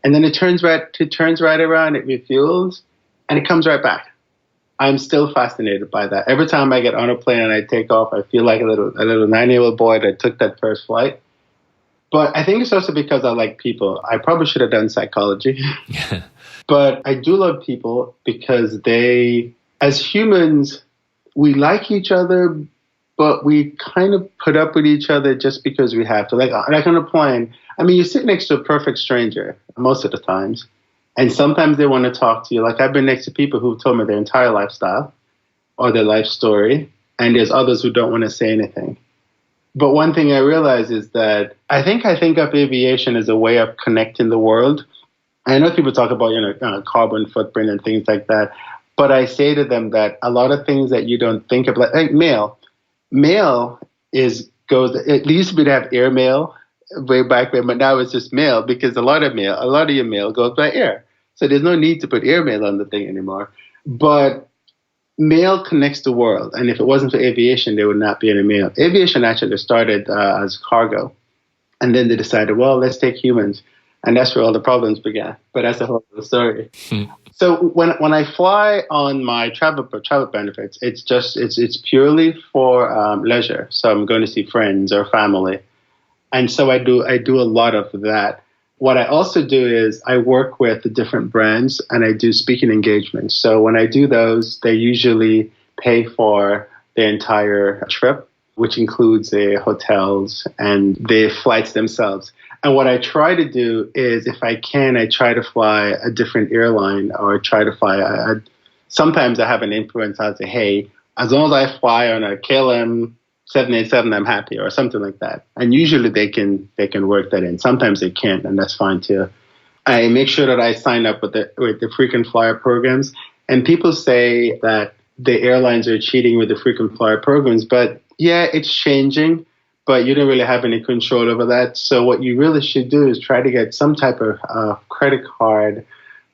And then it turns right around, it refuels, and it comes right back. I'm still fascinated by that. Every time I get on a plane and I take off, I feel like a little 9-year-old boy that took that first flight. But I think it's also because I like people. I probably should have done psychology. But I do love people because as humans, we like each other, but we kind of put up with each other just because we have to. Like on a plane, I mean, you sit next to a perfect stranger most of the times. And sometimes they want to talk to you. Like I've been next to people who've told me their entire lifestyle or their life story. And there's others who don't want to say anything. But one thing I realize is that I think of aviation as a way of connecting the world. I know people talk about, carbon footprint and things like that. But I say to them that a lot of things that you don't think of, like mail. Mail it used to be to have air mail way back then, but now it's just mail because a lot of your mail goes by air. So there's no need to put airmail on the thing anymore. But mail connects the world. And if it wasn't for aviation, there would not be any mail. Aviation actually started as cargo. And then they decided, well, let's take humans. And that's where all the problems began. But that's a whole other story. So when I fly on my travel benefits, it's purely for leisure. So I'm going to see friends or family. And so I do a lot of that. What I also do is I work with different brands and I do speaking engagements. So when I do those, they usually pay for the entire trip, which includes the hotels and the flights themselves. And what I try to do is, if I can, I try to fly a different airline or try to fly sometimes I have an influence. I'll say, hey, as long as I fly on a KLM 787, I'm happy, or something like that. And usually they can work that in. Sometimes they can't, and that's fine too. I make sure that I sign up with the frequent flyer programs. And people say that the airlines are cheating with the frequent flyer programs, but yeah, it's changing, but you don't really have any control over that. So what you really should do is try to get some type of credit card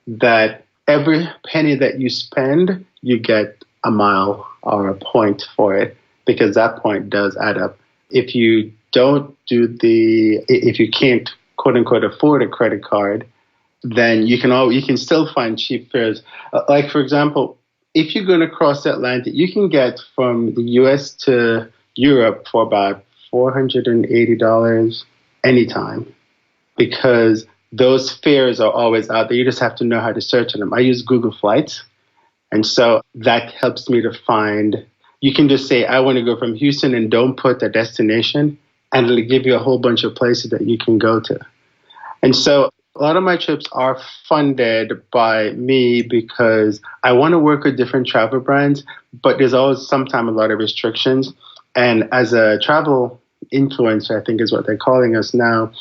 that every penny that you spend, you get a mile or a point for it, because that point does add up. If you if you can't, quote unquote, afford a credit card, then you can still find cheap fares. Like, for example, if you're going to cross the Atlantic, you can get from the US to Europe for about $480 anytime, because those fares are always out there. You just have to know how to search them. I use Google Flights, and so that helps me to find. You can just say, I want to go from Houston, and don't put the destination, and it'll give you a whole bunch of places that you can go to. And so a lot of my trips are funded by me because I want to work with different travel brands, but there's always sometimes a lot of restrictions. And as a travel influencer, I think is what they're calling us now,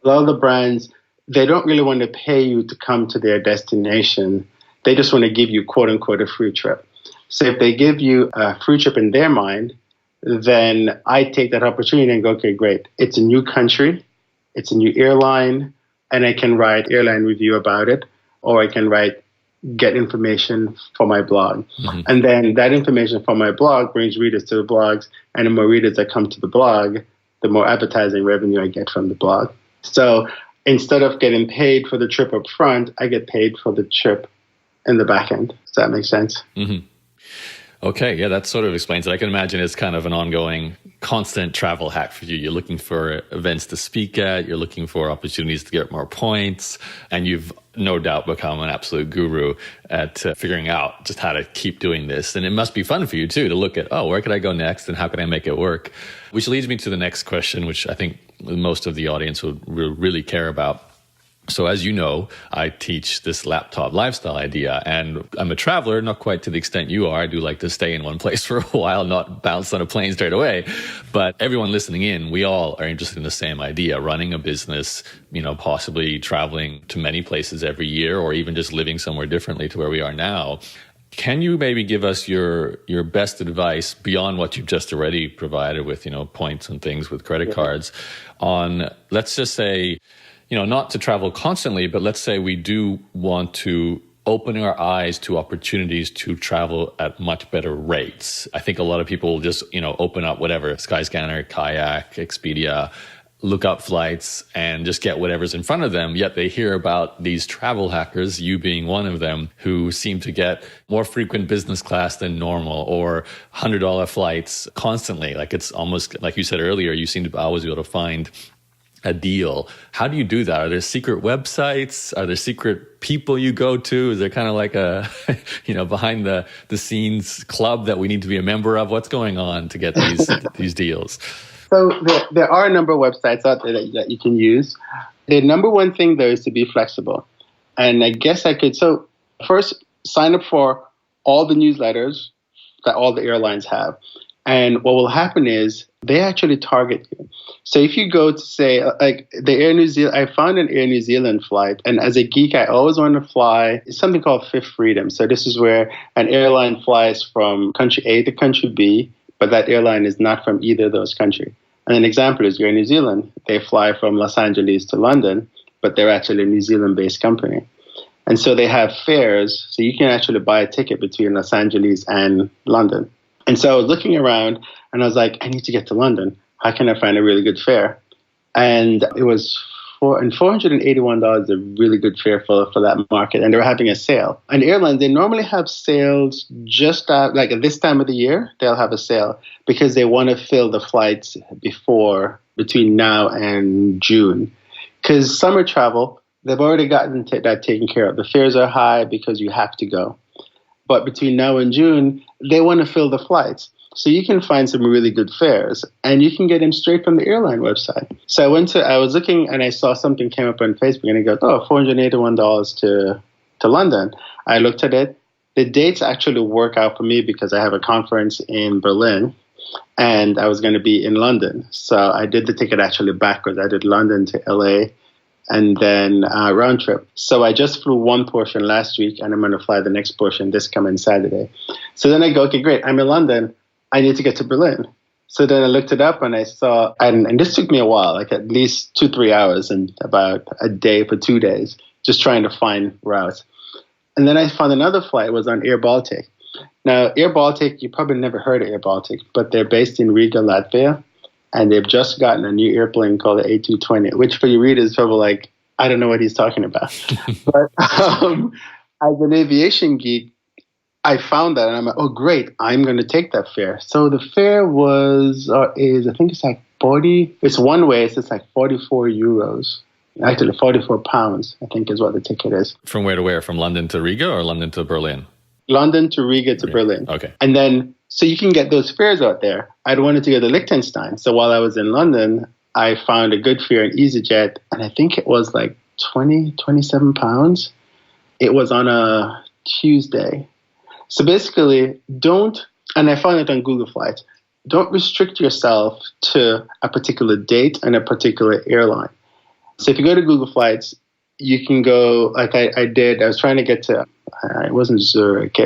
a lot of the brands, they don't really want to pay you to come to their destination. They just want to give you, quote unquote, a free trip. So if they give you a free trip in their mind, then I take that opportunity and go, okay, great. It's a new country. It's a new airline. And I can write airline review about it, or I can get information for my blog. Mm-hmm. And then that information from my blog brings readers to the blogs. And the more readers that come to the blog, the more advertising revenue I get from the blog. So instead of getting paid for the trip up front, I get paid for the trip in the back end. Does that make sense? Mm-hmm. Okay, yeah, that sort of explains it. I can imagine it's kind of an ongoing, constant travel hack for you. You're looking for events to speak at, you're looking for opportunities to get more points, and you've no doubt become an absolute guru at figuring out just how to keep doing this. And it must be fun for you too, to look at, where could I go next and how can I make it work? Which leads me to the next question, which I think most of the audience will really care about. So as you know, I teach this laptop lifestyle idea, and I'm a traveler, not quite to the extent you are. I do like to stay in one place for a while, not bounce on a plane straight away. But everyone listening in, we all are interested in the same idea, running a business, possibly traveling to many places every year, or even just living somewhere differently to where we are now. Can you maybe give us your best advice beyond what you've just already provided with, points and things with credit cards on, let's just say, not to travel constantly, but let's say we do want to open our eyes to opportunities to travel at much better rates. I think a lot of people will just, open up whatever, Skyscanner, Kayak, Expedia, look up flights and just get whatever's in front of them, yet they hear about these travel hackers, you being one of them, who seem to get more frequent business class than normal or $100 flights constantly. Like it's almost like you said earlier, you seem to always be able to find a deal. How do you do that? Are there secret websites? Are there secret people you go to? Is there kind of like a, behind the scenes club that we need to be a member of? What's going on to get these deals? So there are a number of websites out there that you can use. The number one thing, though, is to be flexible. And I guess so first, sign up for all the newsletters that all the airlines have. And what will happen is they actually target you. So if you go to say, like the Air New Zealand, I found an Air New Zealand flight. And as a geek, I always want to fly. It's something called Fifth Freedom. So this is where an airline flies from country A to country B, but that airline is not from either of those countries. And an example is Air New Zealand. They fly from Los Angeles to London, but they're actually a New Zealand-based company. And so they have fares, so you can actually buy a ticket between Los Angeles and London. And so I was looking around, and I was like, I need to get to London. How can I find a really good fare? And it was $481 is a really good fare for that market, and they were having a sale. And airlines, they normally have sales just at this time of the year, they'll have a sale because they want to fill the flights between now and June. Because summer travel, they've already gotten that taken care of. The fares are high because you have to go. But between now and June, they want to fill the flights. So you can find some really good fares, and you can get them straight from the airline website. So I was looking, and I saw something came up on Facebook, and it goes, $481 to London. I looked at it. The dates actually work out for me because I have a conference in Berlin, and I was going to be in London. So I did the ticket actually backwards. I did London to LA, and then round trip. So I just flew one portion last week, and I'm going to fly the next portion this coming Saturday. So then I go, okay, great. I'm in London. I need to get to Berlin. So then I looked it up and I saw, and this took me a while, like at least 2-3 hours and about a day for 2 days, just trying to find routes. And then I found another flight. It was on Air Baltic. Now, Air Baltic, you probably never heard of Air Baltic, but they're based in Riga, Latvia. And they've just gotten a new airplane called the A220, which for your readers, probably like, I don't know what he's talking about. But as an aviation geek, I found that and I'm like, oh, great, I'm going to take that fare. So the fare I think it's like 40, it's one way, it's like 44 euros. Actually, 44 pounds, I think is what the ticket is. From where to where? From London to Riga or London to Berlin? London to Riga to Berlin. Okay. And then, so you can get those fares out there. I'd wanted to go to Liechtenstein. So while I was in London, I found a good fare in EasyJet, and I think it was like 27 pounds. It was on a Tuesday. So basically, and I found it on Google Flights, don't restrict yourself to a particular date and a particular airline. So if you go to Google Flights, you can go, like I did, I was trying to get to, it wasn't Zurich, I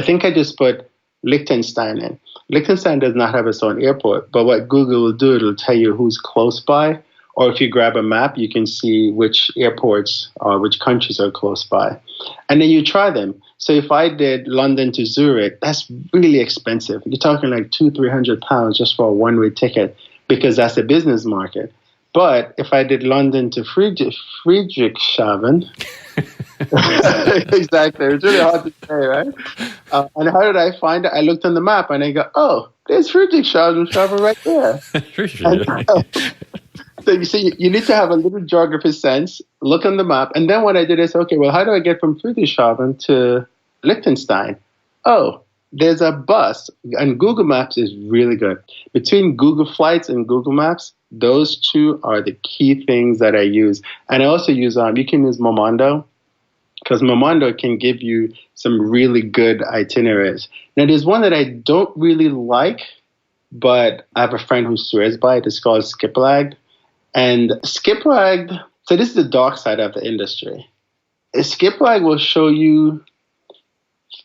think I just put Liechtenstein in. Liechtenstein does not have its own airport, but what Google will do, it'll tell you who's close by, or if you grab a map, you can see which airports or which countries are close by. And then you try them. So if I did London to Zurich, that's really expensive. You're talking like £200-300 just for a one-way ticket because that's a business market. But if I did London to Friedrichshafen, exactly, it's really hard to say, right? And how did I find it? I looked on the map and I go, oh, there's Friedrichshafen right there. So you see, you need to have a little geography sense, look on the map, and then what I did is, okay, well, how do I get from Friedrichshafen to Liechtenstein? Oh, there's a bus, and Google Maps is really good. Between Google Flights and Google Maps, those two are the key things that I use. And I also use, you can use Momondo, because Momondo can give you some really good itineraries. Now, there's one that I don't really like, but I have a friend who swears by it. It's called Skiplag. And Skiplag, so this is the dark side of the industry. Skiplag will show you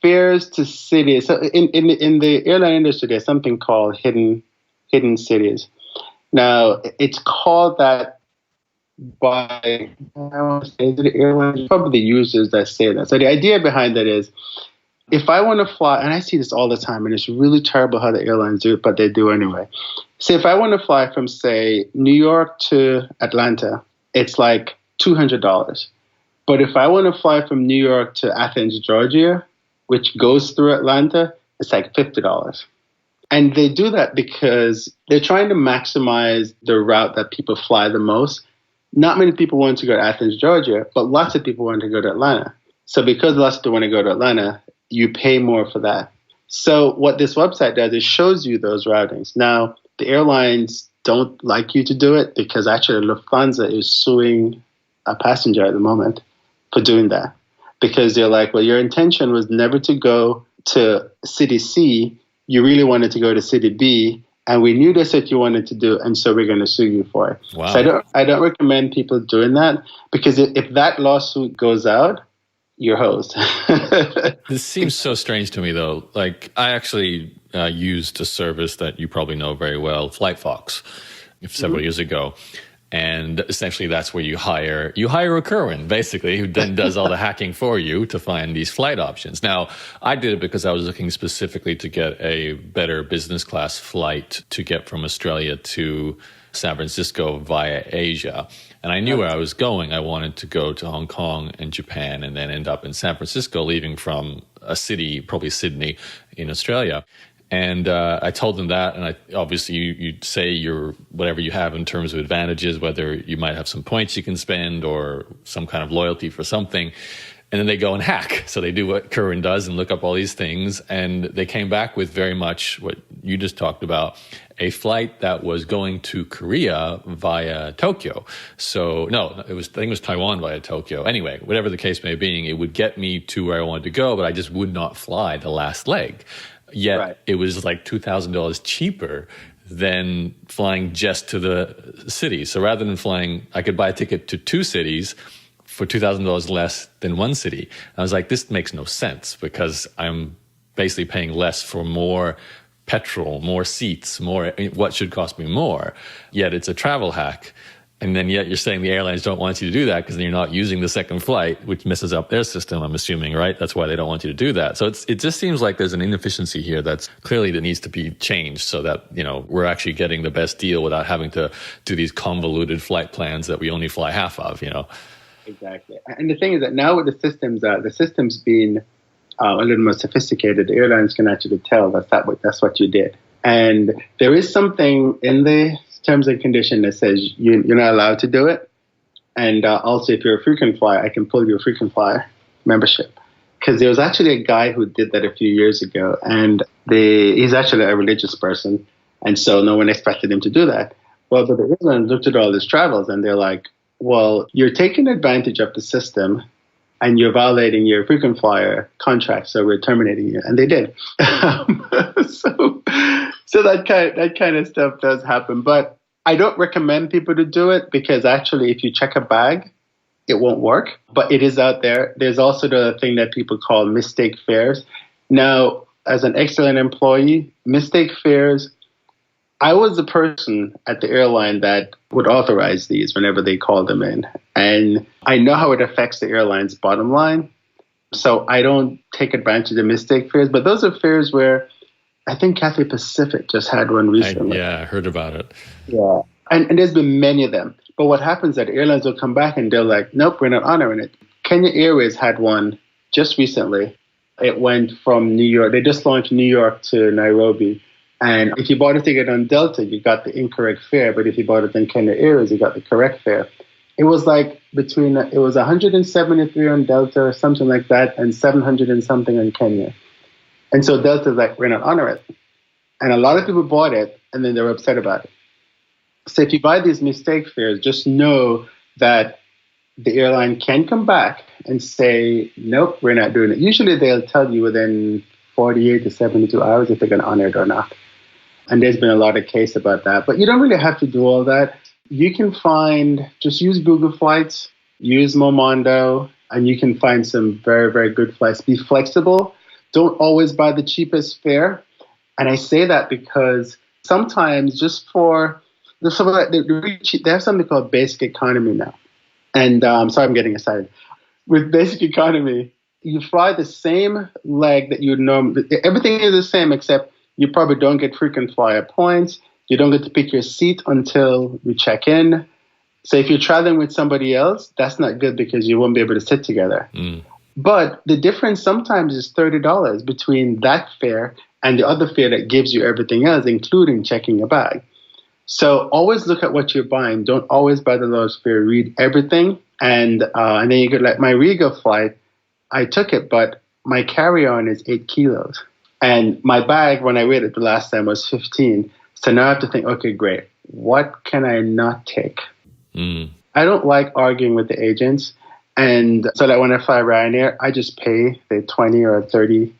fares to cities. So in the airline industry, there's something called hidden cities. Now, it's called that by, I want to say, the airlines, probably the users that say that. So the idea behind that is, if I want to fly, and I see this all the time, and it's really terrible how the airlines do it, but they do anyway. So if I want to fly from, say, New York to Atlanta, it's like $200. But if I want to fly from New York to Athens, Georgia, which goes through Atlanta, it's like $50. And they do that because they're trying to maximize the route that people fly the most. Not many people want to go to Athens, Georgia, but lots of people want to go to Atlanta. So because lots of people want to go to Atlanta, you pay more for that. So what this website does is shows you those routings. Now, the airlines don't like you to do it because actually Lufthansa is suing a passenger at the moment for doing that. Because they're like, well, your intention was never to go to city C. You really wanted to go to city B. And we knew that's what you wanted to do, and so we're going to sue you for it. Wow. So I don't recommend people doing that, because if that lawsuit goes out, you're hosed. This seems so strange to me, though. Like, I actually used a service that you probably know very well, FlightFox, several years ago. And essentially that's where you hire a Kerwin, basically, who then does all the hacking for you to find these flight options. Now, I did it because I was looking specifically to get a better business class flight to get from Australia to San Francisco via Asia. And I knew where I was going. I wanted to go to Hong Kong and Japan and then end up in San Francisco, leaving from a city, probably Sydney, in Australia. And I told them that, and obviously you say your whatever you have in terms of advantages, whether you might have some points you can spend or some kind of loyalty for something, and then they go and hack. So they do what Kerwin does and look up all these things, and they came back with very much what you just talked about, a flight that was going to Korea via Tokyo. So no, I think it was Taiwan via Tokyo. Anyway, whatever the case may be, it would get me to where I wanted to go, but I just would not fly the last leg. Yet It was like $2,000 cheaper than flying just to the city. So rather than flying, I could buy a ticket to two cities for $2,000 less than one city. I was like, this makes no sense, because I'm basically paying less for more petrol, more seats, more what should cost me more. Yet it's a travel hack. And then yet you're saying the airlines don't want you to do that because then you're not using the second flight, which messes up their system, I'm assuming, right? That's why they don't want you to do that. So it just seems like there's an inefficiency here that's clearly that needs to be changed so that, we're actually getting the best deal without having to do these convoluted flight plans that we only fly half of, Exactly. And the thing is that now with the system's been a little more sophisticated. The airlines can actually tell that's what you did. And there is something in the terms and condition that says you're not allowed to do it. And also, if you're a frequent flyer, I can pull your frequent flyer membership. Because there was actually a guy who did that a few years ago, and he's actually a religious person, and so no one expected him to do that. Well, but the airline looked at all his travels, and they're like, well, you're taking advantage of the system, and you're your frequent flyer contract, so we're terminating you. And they did. So that kind of stuff does happen. But I don't recommend people to do it, because actually if you check a bag, it won't work. But it is out there. There's also the thing that people call mistake fares. Now, as an excellent employee, mistake fares, I was the person at the airline that would authorize these whenever they called them in. And I know how it affects the airline's bottom line. So I don't take advantage of mistake fares. But those are fares where I think Cathay Pacific just had one recently. I heard about it. Yeah. And there's been many of them. But what happens is that airlines will come back and they're like, nope, we're not honoring it. Kenya Airways had one just recently. It went from New York. They just launched New York to Nairobi. And if you bought a ticket on Delta, you got the incorrect fare. But if you bought it on Kenya Airways, you got the correct fare. It was like it was 173 on Delta or something like that, and 700 and something on Kenya. And so Delta's like, we're not honoring it. And a lot of people bought it, and then they were upset about it. So if you buy these mistake fares, just know that the airline can come back and say, nope, we're not doing it. Usually they'll tell you within 48 to 72 hours if they're going to honor it or not. And there's been a lot of case about that. But you don't really have to do all that. You can just use Google Flights, use Momondo, and you can find some very, very good flights. Be flexible. Don't always buy the cheapest fare. And I say that because sometimes just they have something called basic economy now. And sorry, I'm getting excited. With basic economy, you fly the same leg that you would normally. Everything is the same, except you probably don't get frequent flyer points. You don't get to pick your seat until you check in. So if you're traveling with somebody else, that's not good because you won't be able to sit together. But the difference sometimes is $30 between that fare and the other fare that gives you everything else, including checking a bag. So always look at what you're buying. Don't always buy the lowest fare. Read everything. And then you could, like my Riga flight, I took it, but my carry-on is 8 kilos. And my bag, when I weighed it the last time, was 15. So now I have to think, okay, great. What can I not take? I don't like arguing with the agents. And so that when I fly Ryanair, I just pay the $20 or $30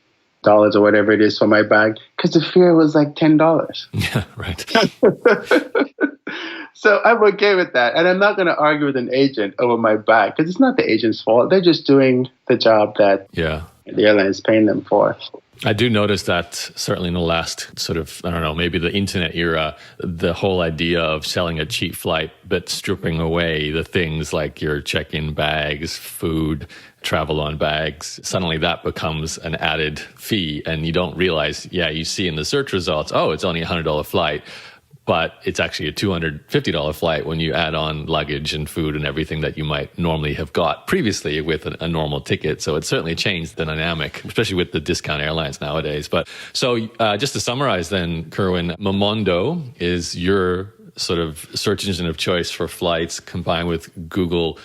or whatever it is for my bag, because the fare was like $10. Yeah, right. So I'm okay with that. And I'm not going to argue with an agent over my bag, because it's not the agent's fault. They're just doing the job that the airline is paying them for. I do notice that certainly in the last sort of, I don't know, maybe the internet era, the whole idea of selling a cheap flight, but stripping away the things like your check-in bags, food, travel-on bags, suddenly that becomes an added fee. And you don't realize, you see in the search results, oh, it's only a $100 flight. But it's actually a $250 flight when you add on luggage and food and everything that you might normally have got previously with a normal ticket. So it certainly changed the dynamic, especially with the discount airlines nowadays. But so just to summarize then, Kerwin, Momondo is your sort of search engine of choice for flights, combined with Google,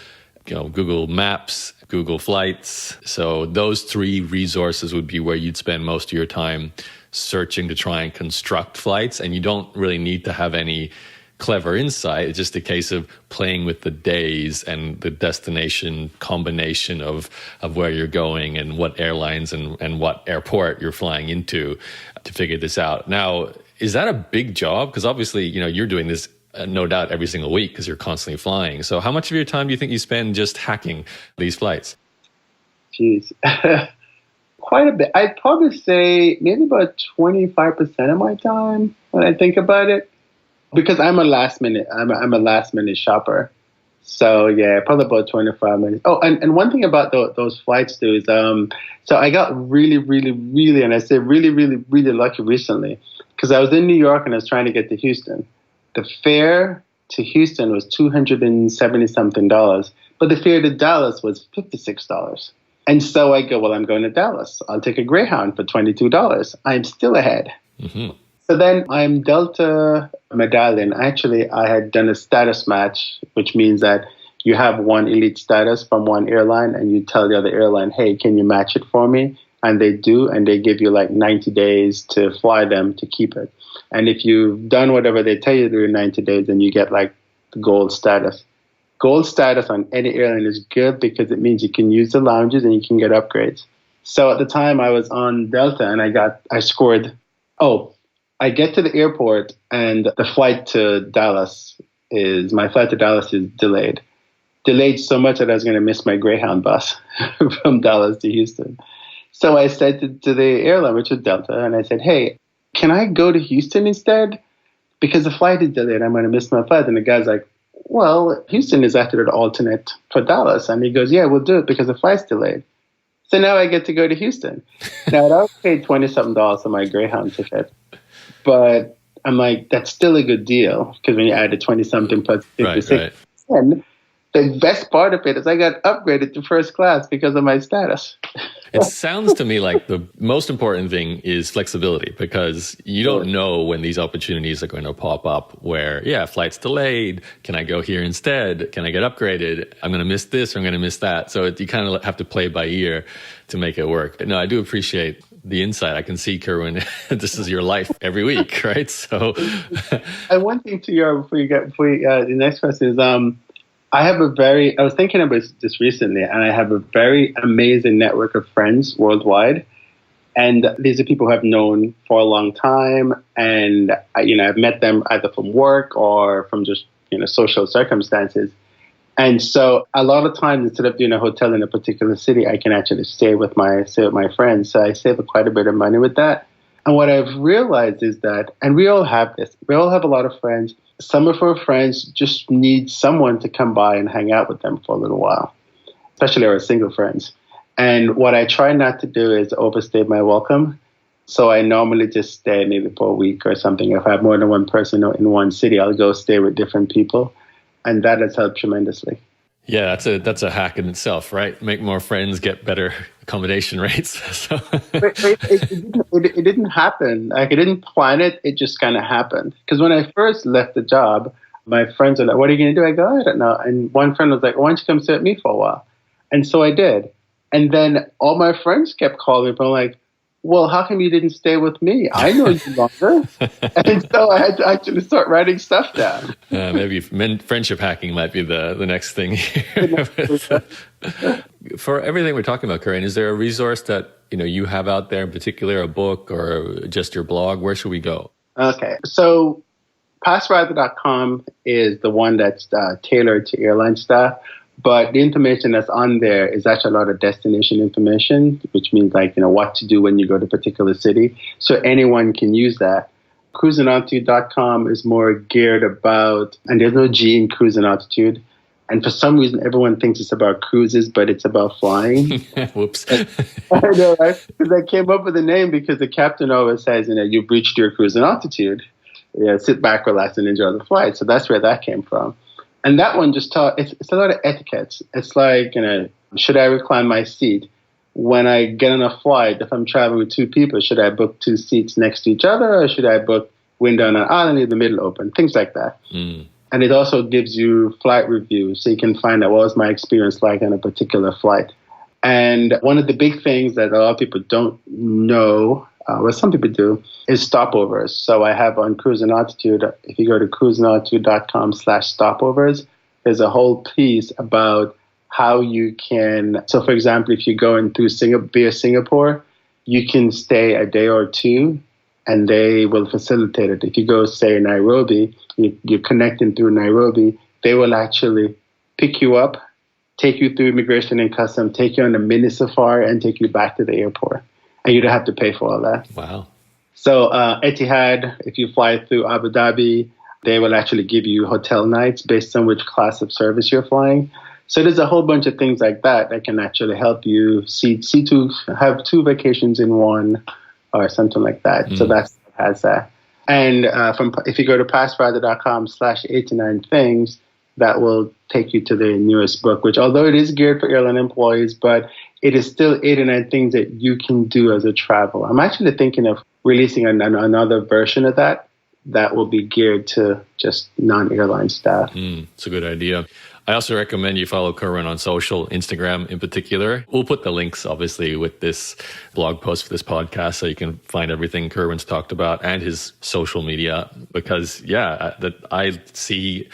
Google Maps, Google Flights. So those three resources would be where you'd spend most of your time searching to try and construct flights, and you don't really need to have any clever insight. It's just a case of playing with the days and the destination combination of where you're going and what airlines and what airport you're flying into to figure this out. Now, is that a big job? Because obviously, you're doing this no doubt every single week because you're constantly flying. So how much of your time do you think you spend just hacking these flights? Jeez. Quite a bit. I'd probably say maybe about 25% of my time when I think about it, because I'm a last minute shopper. So yeah, probably about 25 minutes. Oh, and one thing about those flights too is, so I got really, really, really, and I say really, really, really lucky recently, because I was in New York and I was trying to get to Houston. The fare to Houston was $270 something, but the fare to Dallas was $56. And so I go, well, I'm going to Dallas. I'll take a Greyhound for $22. I'm still ahead. Mm-hmm. So then I'm Delta Medallion. Actually, I had done a status match, which means that you have one elite status from one airline and you tell the other airline, hey, can you match it for me? And they do, and they give you like 90 days to fly them to keep it. And if you've done whatever they tell you to do in 90 days, then you get like the gold status. Gold status on any airline is good because it means you can use the lounges and you can get upgrades. So at the time I was on Delta and I get to the airport and my flight to Dallas is delayed. Delayed so much that I was going to miss my Greyhound bus from Dallas to Houston. So I said to the airline, which was Delta, and I said, hey, can I go to Houston instead? Because the flight is delayed. I'm going to miss my flight. And the guy's like, well, Houston is actually the alternate for Dallas. And he goes, yeah, we'll do it because the flight's delayed. So now I get to go to Houston. Now, I paid $20-something for my Greyhound ticket. But I'm like, that's still a good deal because when you add the 20-something plus 56, right. The best part of it is I got upgraded to first class because of my status. It sounds to me like the most important thing is flexibility, because you don't know when these opportunities are going to pop up where, flight's delayed. Can I go here instead? Can I get upgraded? I'm going to miss this or I'm going to miss that. So you kind of have to play by ear to make it work. No, I do appreciate the insight. I can see, Kerwin, this is your life every week, right? So, and one thing to your the next question is, I was thinking about this recently, and I have a very amazing network of friends worldwide. And these are people who I've known for a long time. And, I've met them either from work or from just, social circumstances. And so a lot of times, instead of doing a hotel in a particular city, I can actually stay with my friends. So I save quite a bit of money with that. And what I've realized is that, and we all have this, we all have a lot of friends. Some of our friends just need someone to come by and hang out with them for a little while, especially our single friends. And what I try not to do is overstay my welcome. So I normally just stay maybe for a week or something. If I have more than one person in one city, I'll go stay with different people. And that has helped tremendously. Yeah, that's a hack in itself, right? Make more friends, get better accommodation rates. So. It didn't happen. Like, I didn't plan it. It just kind of happened. Because when I first left the job, my friends were like, what are you going to do? I go, I don't know. And one friend was like, why don't you come stay with me for a while? And so I did. And then all my friends kept calling me. I'm like, well, how come you didn't stay with me? I know you longer. And so I had to actually start writing stuff down. Maybe friendship hacking might be the next thing here. For everything we're talking about, Kerwin, is there a resource that you have out there in particular, a book or just your blog? Where should we go? Okay, so passrider.com is the one that's tailored to airline staff. But the information that's on there is actually a lot of destination information, which means what to do when you go to a particular city. So anyone can use that. Cruising.altitude.com is more geared about, and there's no G in cruising altitude. And for some reason, everyone thinks it's about cruises, but it's about flying. Whoops. I know, right? Because I came up with the name because the captain always says, you've reached your cruising altitude. Sit back, relax, and enjoy the flight. So that's where that came from. And that one just taught, it's a lot of etiquettes. It's like, should I recline my seat? When I get on a flight, if I'm traveling with two people, should I book two seats next to each other, or should I book window on an island, leave the middle open? Things like that. Mm. And it also gives you flight reviews, so you can find out what was my experience like on a particular flight. And one of the big things that a lot of people don't know, well, some people do, is stopovers. So I have on Cruising Altitude, if you go to cruisingaltitude.com/stopovers, there's a whole piece about how you can, so for example, if you're going through via Singapore, you can stay a day or two and they will facilitate it. If you go, say, Nairobi, you're connecting through Nairobi, they will actually pick you up, take you through immigration and customs, take you on a mini safari, and take you back to the airport. And you don't have to pay for all that. Wow. So Etihad, if you fly through Abu Dhabi, they will actually give you hotel nights based on which class of service you're flying. So there's a whole bunch of things like that that can actually help you have two vacations in one or something like that. So that has that. And if you go to passrider.com/89things, that will take you to the newest book, which although it is geared for airline employees, but it is still 89 things that you can do as a traveler. I'm actually thinking of releasing another version of that will be geared to just non-airline staff. It's a good idea. I also recommend you follow Kerwin on social, Instagram in particular. We'll put the links, obviously, with this blog post for this podcast, so you can find everything Kerwin's talked about and his social media. Because, that I see,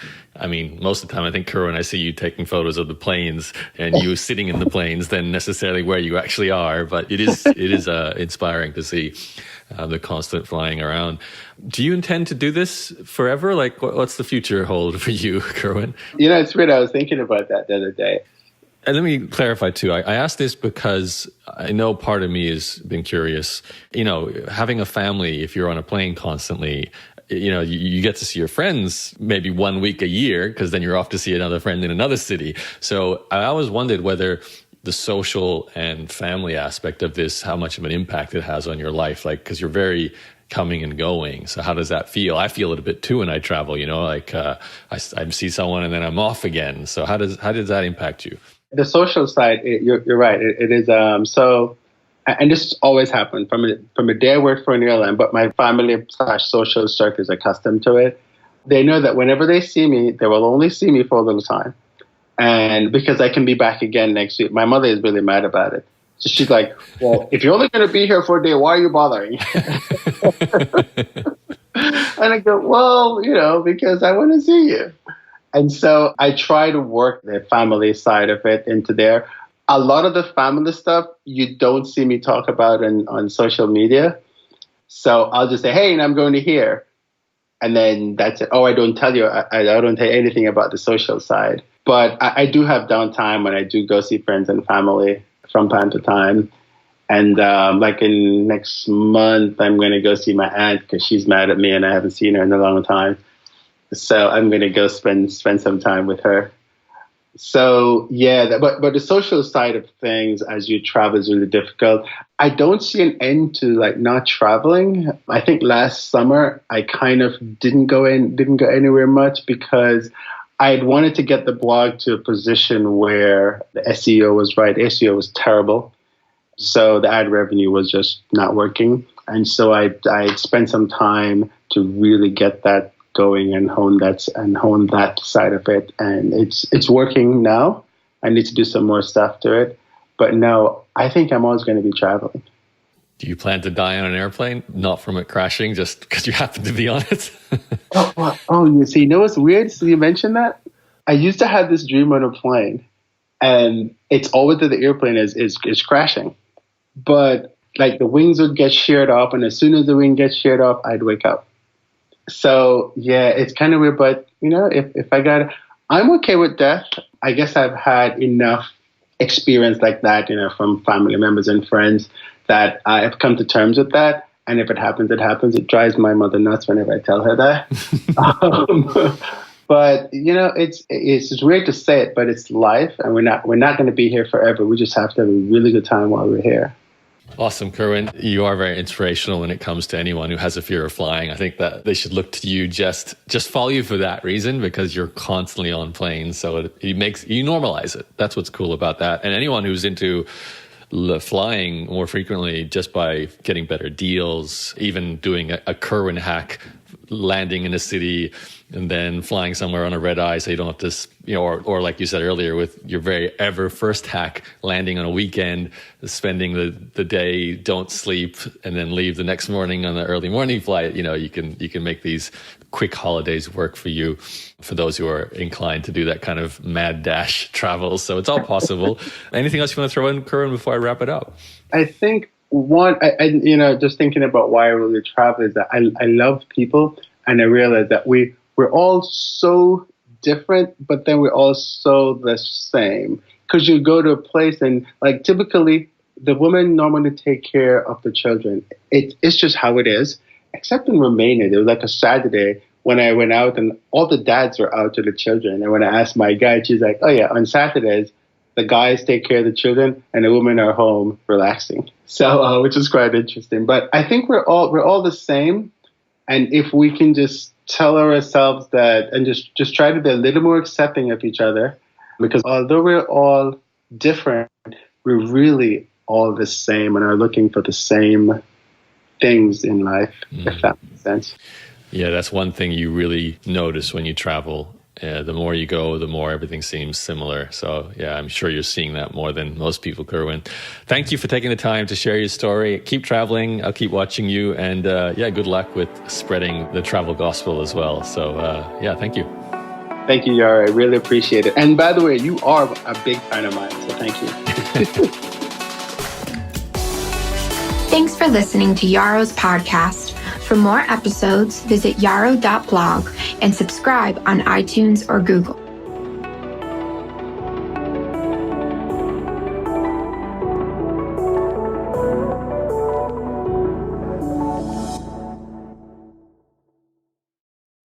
most of the time, I think, Kerwin, I see you taking photos of the planes and you sitting in the planes than necessarily where you actually are. But it is inspiring to see the constant flying around. Do you intend to do this forever? Like, what's the future hold for you, Kerwin? It's weird. I was thinking about that the other day. And let me clarify, too. I asked this because I know part of me has been curious. Having a family, if you're on a plane constantly, you get to see your friends maybe 1 week a year, because then you're off to see another friend in another city. So I always wondered whether the social and family aspect of this, how much of an impact it has on your life, because you're very coming and going. So how does that feel? I feel it a bit too when I travel, I see someone and then I'm off again. So how does that impact you? The social side, you're right. It is, so, and this always happened from a day I worked for an airline, but my family/social circle is accustomed to it. They know that whenever they see me, they will only see me for a little time. And because I can be back again next week. My mother is really mad about it. So she's like, well, if you're only going to be here for a day, why are you bothering? And I go, well, because I want to see you. And so I try to work the family side of it into there. A lot of the family stuff you don't see me talk about on social media. So I'll just say, hey, I'm going to here. And then that's it. Oh, I don't tell you. I don't tell you anything about the social side. But I do have downtime when I do go see friends and family from time to time. And like in next month, I'm going to go see my aunt because she's mad at me and I haven't seen her in a long time. So I'm going to go spend some time with her. So yeah, but the social side of things as you travel is really difficult. I don't see an end to like not traveling. I think last summer I kind of didn't go anywhere much because I'd wanted to get the blog to a position where the SEO was right. SEO was terrible. So the ad revenue was just not working. And so I spent some time to really get that going and hone that side of it. And it's working now. I need to do some more stuff to it. But no, I think I'm always going to be traveling. Do you plan to die on an airplane? Not from it crashing, just because you happen to be on it? You see, you know what's weird? So you mentioned that? I used to have this dream on a plane, and it's always that the airplane is crashing. But like the wings would get sheared off, and as soon as the wing gets sheared off, I'd wake up. So yeah, it's kind of weird, but if I'm okay with death. I guess I've had enough experience like that, from family members and friends that I've come to terms with that. And if it happens, it happens. It drives my mother nuts whenever I tell her that. But it's weird to say it, but it's life, and we're not going to be here forever. We just have to have a really good time while we're here. Awesome, Kerwin. You are very inspirational when it comes to anyone who has a fear of flying. I think that they should look to you, just follow you for that reason, because you're constantly on planes. So it makes you normalize it. That's what's cool about that. And anyone who's into flying more frequently, just by getting better deals, even doing a Kerwin hack, landing in a city and then flying somewhere on a red eye so you don't have to, or like you said earlier, with your very ever first hack, landing on a weekend, spending the day, don't sleep, and then leave the next morning on the early morning flight. You can make these quick holidays work for you, for those who are inclined to do that kind of mad dash travel. So it's all possible. Anything else you want to throw in, Kerwin, before I wrap it up? I think just thinking about why I really travel is that I love people, and I realize that we're all so different, but then we're all so the same. Because you go to a place and like typically the women normally take care of the children. It's just how it is. Except in Romania, there was like a Saturday when I went out and all the dads were out to the children. And when I asked my guide, she's like, oh yeah, on Saturdays, the guys take care of the children and the women are home relaxing. So, which is quite interesting. But I think we're all the same. And if we can just tell ourselves that and just try to be a little more accepting of each other, because although we're all different, we're really all the same and are looking for the same things in life, if that makes sense. Yeah, that's one thing you really notice when you travel. The more you go, the more everything seems similar. So yeah, I'm sure you're seeing that more than most people, Kerwin. Thank you for taking the time to share your story. Keep traveling. I'll keep watching you. And good luck with spreading the travel gospel as well. So thank you. Thank you, Yaro. I really appreciate it. And by the way, you are a big fan of mine. So thank you. Thanks for listening to Yaro's podcast. For more episodes, visit yaro.blog and subscribe on iTunes or Google.